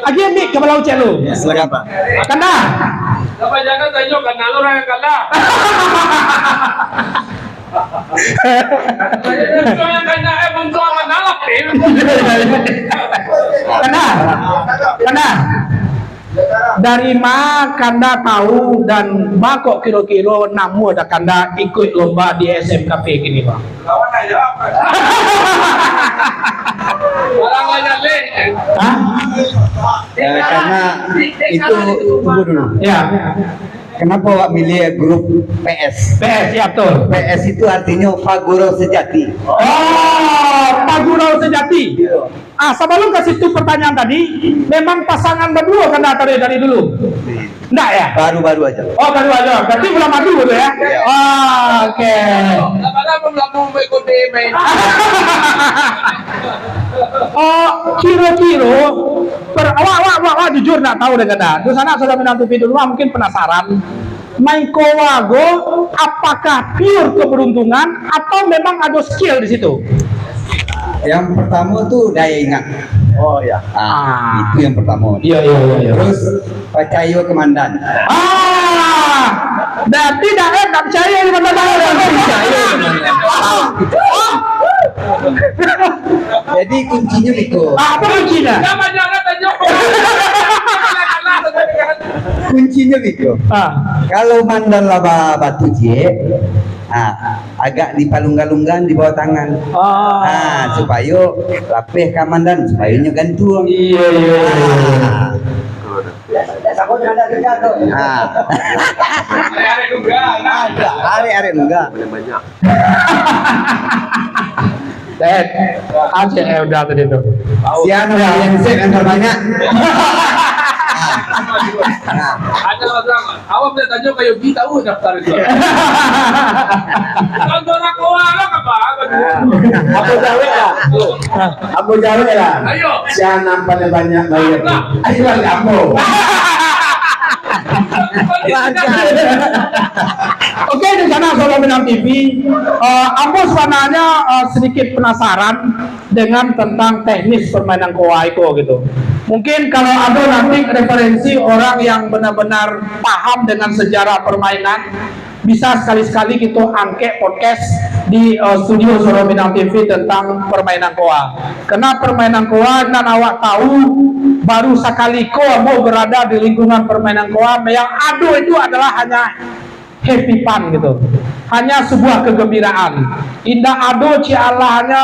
Lagi ambil ke balau cek lu. Silakan Pak. Kanda. Apa jangan tanya karena lu orang yang kalah. Itu yang kena bentuk amat nalap Kanda. Dari mana Kanda tahu dan kok kira-kira namu ada Kanda ikut lomba di SMKP gini Pak? Lawan aja apa? Orang banyak leh. Hah? Karena itu tunggu dulu. Ya. Kenapa Wak milih grup PS? PS ya betul. PS itu artinya Faguro Sejati. Oh, Pak Gurau sejati. Sebelum kasih itu pertanyaan tadi, memang pasangan berdua Kanda dari dulu. Enggak ya? Baru-baru aja. Oh baru aja, berarti belum madu gitu ya? Oke. Lama-lama belum mengikuti main. Kira-kira awak jujur nak tahu dengan dah. Di sana sudah menantu video rumah mungkin penasaran. Main kowago apakah pure keberuntungan atau memang ada skill di situ? Yang pertama tuh daya ingat. Oh ya. Itu yang pertama. Iya. Terus percaya kemandan. Berarti dah tak percaya di mana percaya. Jadi kuncinya itu. Apa kuncinya? Jangan tanya. Kuncinya itu. Kalau mandan laba batu je, agak dipalunggan-lunggan di bawah tangan. Supaya lapeh kamandan, supaya nya gantung. Iya. Aku ada kerja tuh. Hari-hari juga. Hari-hari enggak. Dad, aja udah tadi tuh. Sian yang set yang terbanyak. Ada orang. Awak boleh tanya kayak Yogi tahu daftar itu. Kalau orang kawan apa? Aku jawab lah. Ayo. Siapa nampaknya banyak banyak. Ayo lah kamu. Oke, di sana Solo Minang TV, aku sebenarnya sedikit penasaran dengan tentang teknis permainan kowaiko gitu. Mungkin kalau ada nanti referensi orang yang benar-benar paham dengan sejarah permainan, bisa sekali-sekali kita angkat podcast di studio Solo Minang TV tentang permainan koa. Karena permainan koa dan awak tahu baru sekali koa mau berada di lingkungan permainan koa yang ado itu adalah hanya happy fun gitu, hanya sebuah kegembiraan. Indah ado ci Allah hanya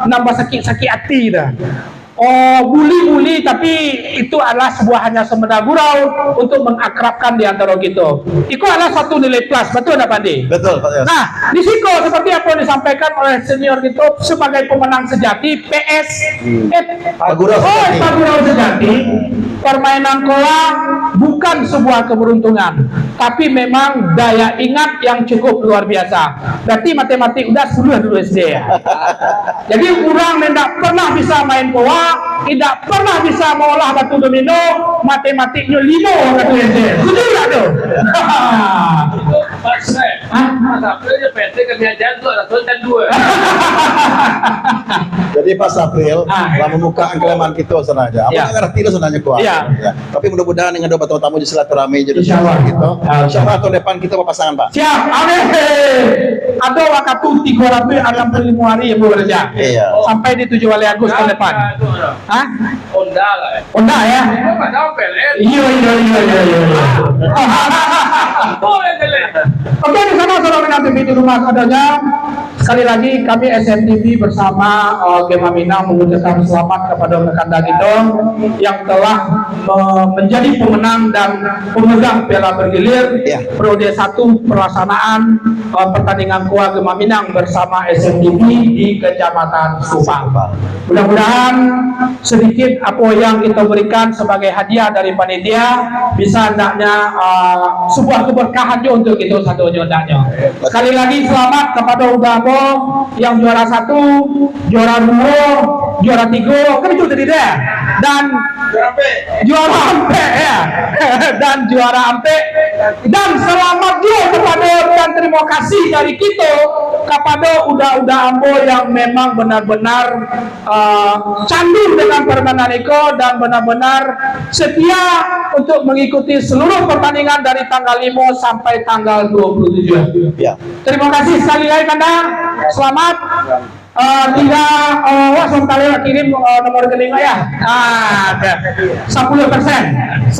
nambah sakit-sakit hati dah. Bully tapi itu adalah sebuah hanya semena gurau untuk mengakrabkan di antara kita. Itu adalah satu nilai plus, betul tak Pandi? Betul Pak Yos. Nah, di situ seperti apa yang disampaikan oleh senior kita sebagai pemenang sejati PS Pak Gurau Sejati. Pak Gurau Sejati, permainan kola bukan sebuah keberuntungan, tapi memang daya ingat yang cukup luar biasa. Berarti matematik udah 10 dulu SD ya. Jadi orang tidak pernah bisa main kola, tidak pernah bisa mengolah batu domino, matematiknya 5 kata SD. Setuju tak tu? Itu pas saya. Tapi dia PT kebiasaan tu ada dan dua. Jadi Pak Sapril, telah membuka angkeleman kita sebenarnya. Apa Ya. yang ngerti itu sebenarnya kuat. Ya. Tapi mudah-mudahan dengan dua tamu di silaturahmi jadi Insyaallah. gitu. Ya, Insyaallah tahun depan kita berpasangan Pak. Siap, amin. Ada waktu 365 hari yang bekerja. Iya. Sampai di 7 Agustus tahun depan. Hah? Honda lah. Honda ya? Itu kan tahu pelet. Iya. Oh, yang jelek. Oke, di sana Suara TV di rumah adanya, sekali lagi kami SMTV bersama Gema Minang mengucapkan selamat kepada rekan kita yang telah menjadi pemenang dan pemegang piala bergilir periode 1 pelaksanaan pertandingan Kuah Gema Minang bersama SMTV di Kecamatan Subang. Mudah-mudahan sedikit apa yang kita berikan sebagai hadiah dari panitia bisa hendaknya sebuah keberkahan juga untuk kita satu hendaknya. Sekali lagi selamat kepada Ugamo yang juara 1, juara 2, juara 3, kan itu tadi deh, dan juara ampe ya, dan juara ampe, dan selamat juga kepada dan terima kasih dari kita kepada udah Ambo yang memang benar-benar candu dengan permainan Eko dan benar-benar setia untuk mengikuti seluruh pertandingan dari tanggal 5 sampai tanggal 27. Ya. Terima kasih sekali lagi Kanda. Selamat. Tinggal sementara kirim nomor kelima ya. 10%. 10%.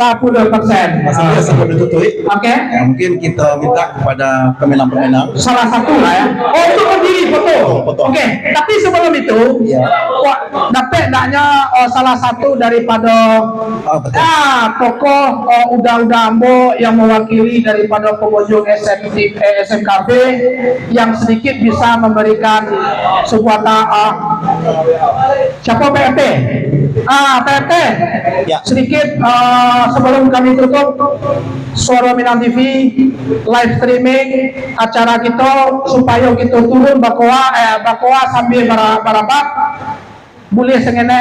Maksudnya sebelum ditutui, Oke. ya, mungkin kita minta kepada pemenang-pemenang Salah satu lah ya. Oh itu berdiri foto. Foto. Oke. Tapi sebelum itu, dapat naknya salah satu daripada betul. tokoh udah Ambo yang mewakili daripada pengunjung SMKB yang sedikit bisa memberikan sebuah siapa PRT? PRT. Ya. Sedikit sebelum kami tutup Suara Minang TV live streaming acara kita supaya kita turun bakoa sambil barabat boleh sengene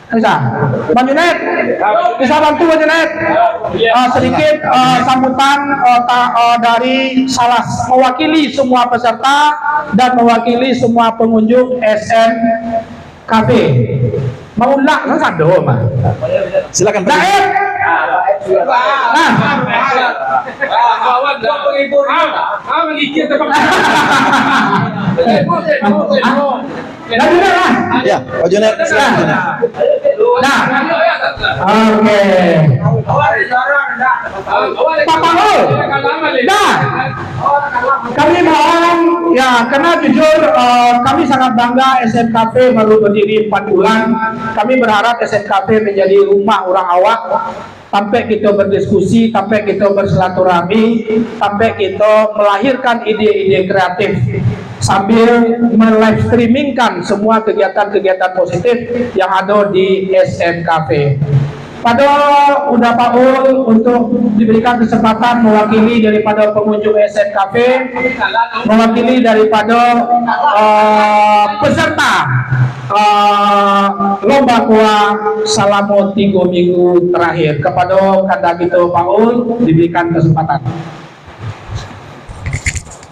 bisa Manjunet bisa bantu Manjunet sedikit sambutan dari mewakili semua peserta dan mewakili semua pengunjung SMKB mau ulang kan sado mah Silakan Pak. Daep Kawan gua penghibur. Menggigit tempat. Lanjut lah. Ya, Pak Junet, silakan. Nah, oke. Pak Panul. Nah, kami mohon ya karena jujur kami sangat bangga SMKP baru berdiri 4 bulan. Kami berharap SMKP menjadi rumah orang awak. Sampai kita berdiskusi, sampai kita bersilaturahmi, sampai kita melahirkan ide-ide kreatif sambil melive streamingkan semua kegiatan-kegiatan positif yang ada di SMKP. Pada udah Paul untuk diberikan kesempatan mewakili daripada pengunjung SMKP, mewakili daripada peserta lomba kuah selama 3 minggu terakhir. Kepada kata kita Paul diberikan kesempatan.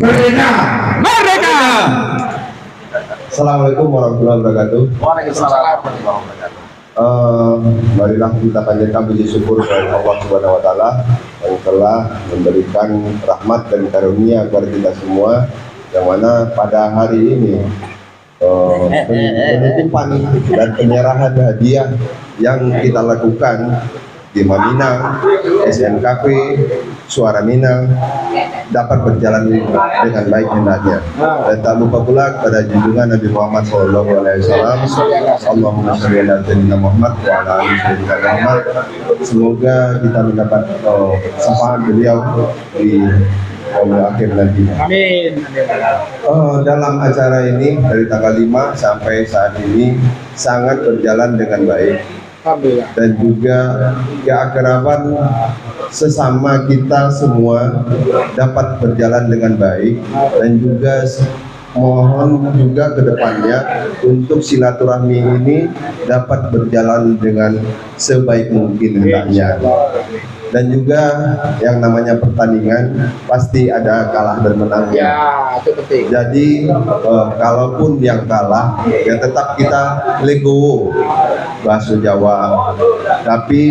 Merdeka! Merdeka! Assalamualaikum warahmatullahi wabarakatuh. Waalaikumsalam warahmatullahi wabarakatuh. Marilah kita panjatkan puji syukur kepada Allah Subhanahu wa taala yang telah memberikan rahmat dan karunia kepada kita semua, yang mana pada hari ini penutupan dan penyerahan hadiah yang kita lakukan di Minang, SMKP, Suara Minang dapat berjalan dengan baik hendaknya. Dan tak lupa pula kepada junjungan Nabi Muhammad SAW. Allahumma sholli ala sayyidina Muhammad wa ala ali sayyidina Muhammad. Semoga kita mendapat syafaat beliau di akhir nanti. Amin. Dalam acara ini dari tanggal 5 sampai saat ini sangat berjalan dengan baik. Dan juga keakraban sesama kita semua dapat berjalan dengan baik, dan juga mohon juga ke depannya untuk silaturahmi ini dapat berjalan dengan sebaik mungkin hendaknya. Dan juga yang namanya pertandingan pasti ada kalah dan menang. Ya, itu penting. Jadi kalaupun yang kalah ya tetap kita legowo bahasa Jawa. Tapi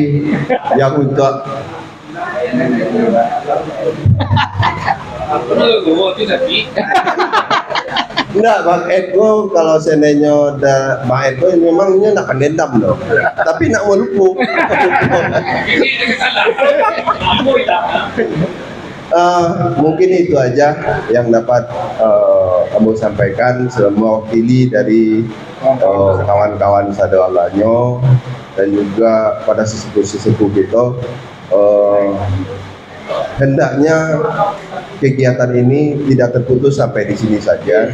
yang untuk enggak, Bang Eko kalau seandainya Bang Eko memangnya nak dendam loh, tapi nak melupu. Mungkin itu aja yang dapat kamu sampaikan mewakili dari kawan-kawan Sado Alanyo dan juga pada sesepuh-sesepuh kita. Hendaknya kegiatan ini tidak terputus sampai di sini saja.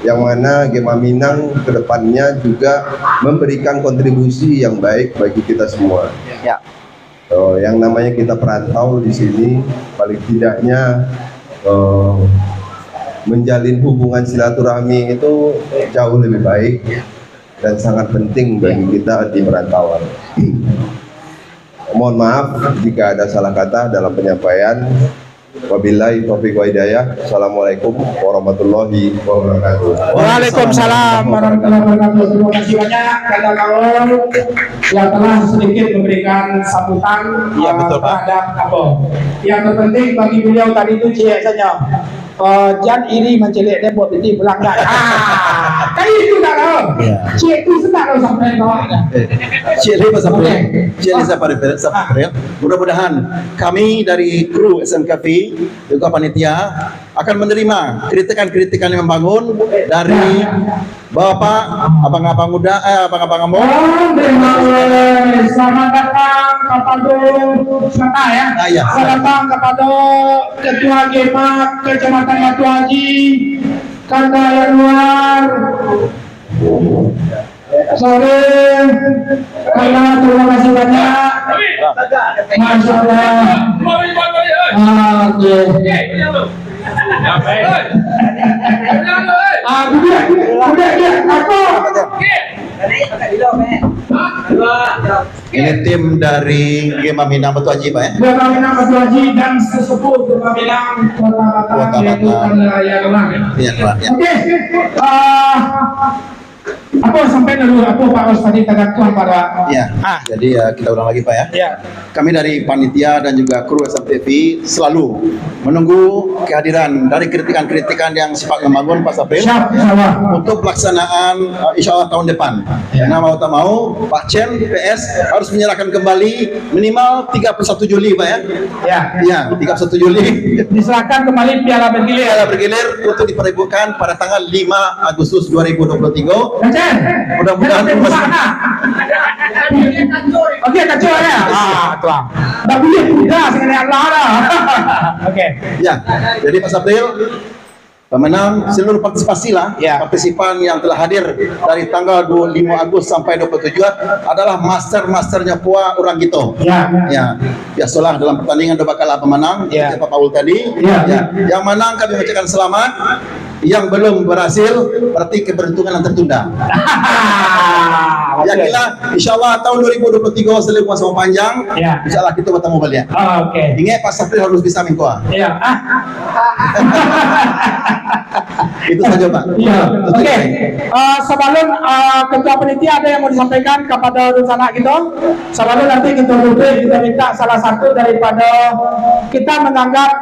Yang mana Gema Minang kedepannya juga memberikan kontribusi yang baik bagi kita semua. Ya. Yang namanya kita perantau di sini, paling tidaknya menjalin hubungan silaturahmi itu jauh lebih baik dan sangat penting bagi kita di perantauan. Mohon maaf jika ada salah kata dalam penyampaian. Wabillahi taufiq wa hidayah. Assalamualaikum warahmatullahi wabarakatuh. Waalaikumsalam warahmatullahi wabarakatuh. Terima kasih banyak Kata Kaul yang telah sedikit memberikan sambutan terhadap apa. Yang terpenting bagi beliau tadi itu cek saja. Jangan iri mencelik dia buat biti belakang. Kayak itu tak tahu. Cek itu senang tahu sampai bawahnya. Cik mudah-mudahan kami dari kru SMKV juga panitia akan menerima kritikan-kritikan yang membangun dari Bapak, abang-abang muda, abang-abang amor. Selamat datang kepada Ya. Selamat datang kepada Ketua Gema Kecamatan Batu Haji, Kanda Yanuar. Sore, karena terima kasih banyak. Masya Allah. Ini tim dari Gema Minang Batu Haji, Pak ya? Gema Minang Batu Haji dan sesepuh Gema Minang Kota Batam yaitu Kanda Yanuar. Iya, Pak. Ya. Oke, apa sampai dulu apa Pak Os tadi tergantung pada Ya, jadi kita ulang lagi Pak ya. Ya. Kami dari panitia dan juga kru SMTV selalu menunggu kehadiran dari kritikan-kritikan yang sifat membangun Pak Sapril untuk pelaksanaan insya Allah tahun depan. Karena mau tak mau Pak Chen PS harus menyerahkan kembali minimal 31 Juli Pak ya. Ya, 31 Juli diserahkan kembali piala bergilir. Piala bergilir untuk diperebutkan pada tanggal 5 Agustus 2023. Mudah-mudahan Oke, kacau ya. Tuang. Tak boleh tidak sebenarnya Allah dah. Oke. Ya, jadi Pak Sapril pemenang seluruh partisipasi lah, partisipan yang telah hadir dari tanggal 25 Agustus sampai 27 adalah masternya Pua orang gitu. Ya, biasalah dalam pertandingan ada bakal pemenang, seperti Pak Paul tadi. Yang menang kami mengucapkan selamat. Yang belum berhasil berarti keberuntungan yang tertunda. Yakinlah insyaallah tahun 2023 selalu masa panjang. Insyaallah kita bertemu balik. Oke. Ingat Pak Sapril harus bisa mengkoa. Iya. Itu saja Pak. Iya. Oke. Sebelum ketua panitia ada yang mau disampaikan kepada rencana kita. Sebelum nanti kita minta salah satu daripada kita menganggap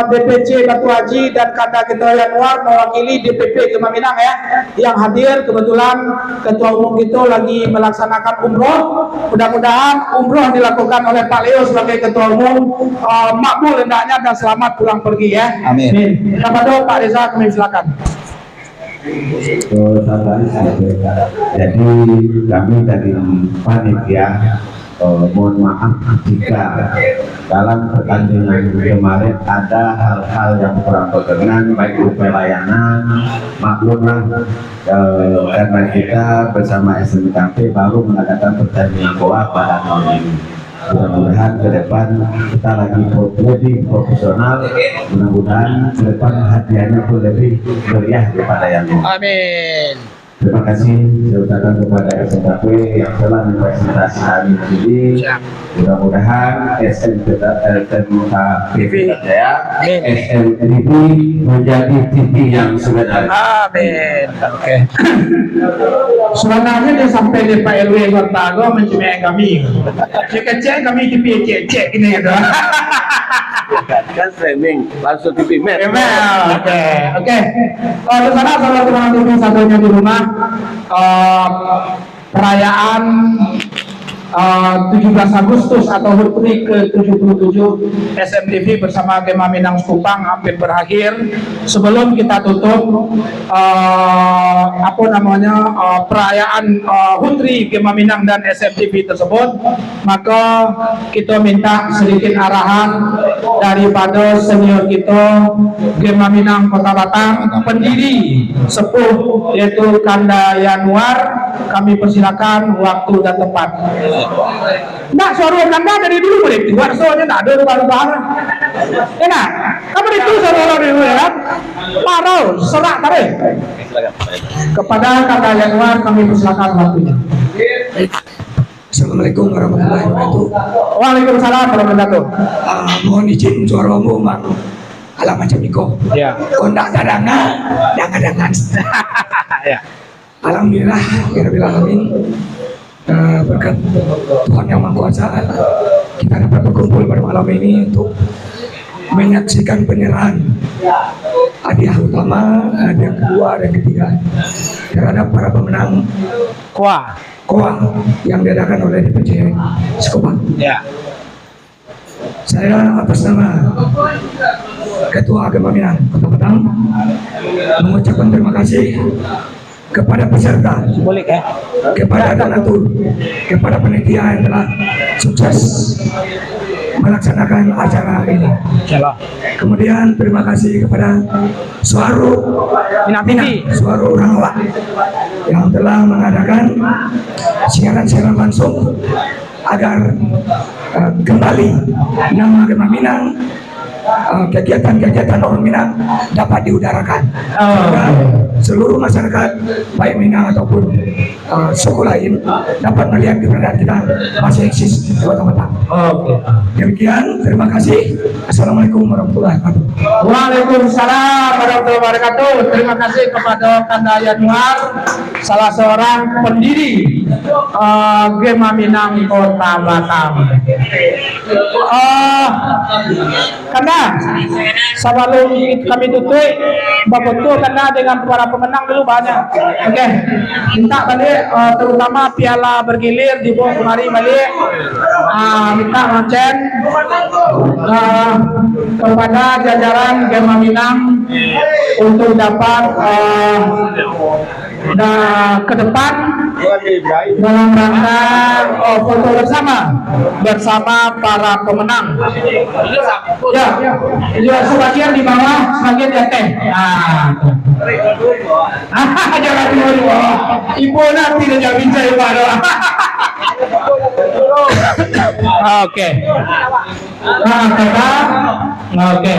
DPC Batu Haji dan Kanda Ketua Yanuar mewakili DPP Gema Minang ya, yang hadir. Kebetulan ketua umum kita lagi melaksanakan umroh. Mudah-mudahan umroh dilakukan oleh Pak Leo sebagai ketua umum makbul hendaknya dan selamat pulang pergi ya. Amin. Kepada Pak Reza kami silakan. Jadi kami dari panitia mohon maaf jika dalam pertandingan kemarin ada hal-hal yang kurang berkenan baik itu pelayanan, maklumlah karena kita bersama SMKP baru mengadakan pertandingan bola pada tahun ini. Mudah-mudahan ke depan kita lagi lebih profesional, mudah-mudahan ke depan hadiahnya pun lebih meriah daripada yang lalu. Amin. Terima kasih saya ucapkan kepada SMKP yang telah memfasilitasi kami ini. Mudah-mudahan SMKP Jaya, SMTV menjadi TV yang sebenarnya. Amin. Oke. Sebenarnya dia sampai di Pak RW Gortago mencemeh kami. Dia kecek kami TV cek ini gitu. Kan streaming langsung TV Met. Oke. Di sana saudara-saudara TV satunya di rumah perayaan 17 Agustus atau HUT RI ke-77 SMTV bersama Gema Minang Kupang hampir berakhir. Sebelum kita tutup perayaan HUT RI Gema Minang dan SMTV tersebut, maka kita minta sedikit arahan daripada senior kita Gema Minang Kota Batang, pendiri sepuh yaitu Kanda Yanuar. Kami persilakan waktu dan tempat. Nak suara Kanda dari dulu boleh keluar, soalnya tak ada rubah-rubahan. Enak, kamu itu suara dulu ya kan? Parau, serak tarik. Kepada Kanda Yanuar kami persilakan waktunya. Assalamualaikum warahmatullahi wabarakatuh. Waalaikumsalam warahmatullahi wabarakatuh. Mohon izin suara umum ala macam niko. Ya. Kondak cadangan, dangan-dangan. Ya. Alhamdulillah, ya Rabbil Alamin. Berkat Tuhan Yang Maha Kuasa, kita dapat berkumpul pada malam ini untuk menyaksikan penyerahan hadiah utama, hadiah kedua dan ketiga terhadap para pemenang KOA yang diadakan oleh DPC Sekopang. Ya. Saya atas nama Ketua Gema Minang Kota Batang mengucapkan terima kasih kepada peserta, kepada donatur, kepada panitia yang telah sukses melaksanakan acara ini. Kemudian terima kasih kepada Suara Rangawa yang telah mengadakan siaran langsung agar kembali nama Gema Minang, kegiatan-kegiatan orang Minang dapat diudarakan. Seluruh masyarakat baik Minang ataupun suku lain dapat melihat keberadaan kita masih eksis di Kota Batang. Demikian, terima kasih. Assalamualaikum warahmatullahi wabarakatuh. Waalaikumsalam warahmatullahi wabarakatuh. Terima kasih kepada Kanda Yanuar, salah seorang pendiri Gema Minang Kota Batang. Kanda, sebelum kami tutup, betul Kanda dengan para pemenang dulu banyak. Oke, minta balik terutama piala bergilir dibawa kemari balik. Minta Mancen kepada jajaran Gema Minang untuk dapat ke depan dalam rangka foto bersama para pemenang. Ya, sebagian di bawah, sebagian di atas. Jangan di bawah. Ibu nanti dia bincang pada. Oke. Oke.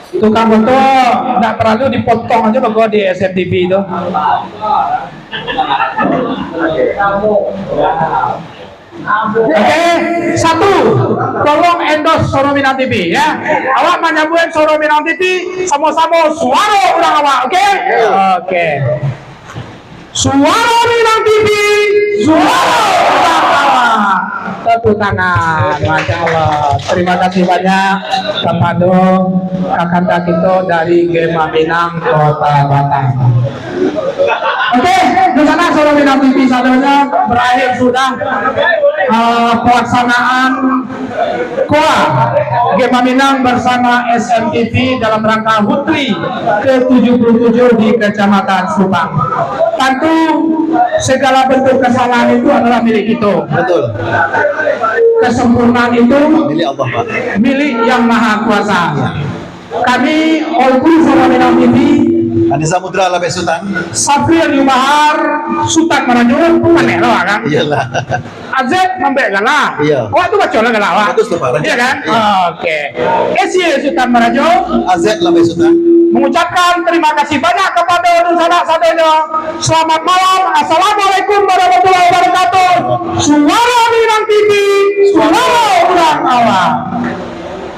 Tukang foto nggak perlu dipotong aja logo di SMTV itu. Oke, satu, tolong endorse Soro Minang TV ya. Awak menyambut Soro Minang TV, sama-sama suara orang awak, oke? Oke. Suara Minang TV, suara orang awak. Tepuk tangan, Masya Allah. Terima kasih banyak kepada kakanda kita dari Gema Minang Kota Batang. Oke, di sana Soro Minang TV saudara berakhir sudah pelaksanaan KOA Gema Minang bersama SMTV dalam rangka HUT RI ke-77 di Kecamatan Subang. Tentu segala bentuk kesalahan itu adalah milik kita. Betul. Kesempurnaan itu milik Allah, Pak. Milik Yang Maha Kuasa. Kami Olku Soro Minang TV, Andi Samudra Labe Sultan, Safir Yubahar Sultan Maranyur, mana kan? Iyalah. Azet membek galah. Iya. Oh itu baca lah galah. Bagus tuh Pak. Iya kan? Iya. Oke. Esi Sultan Maranyur, Azet Labe Sultan mengucapkan terima kasih banyak kepada sanak saudaranya. Selamat malam. Assalamualaikum warahmatullahi wabarakatuh. Suara Minang TV, suara orang awam.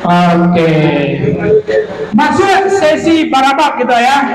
Oke. Masuk sesi barabak gitu ya.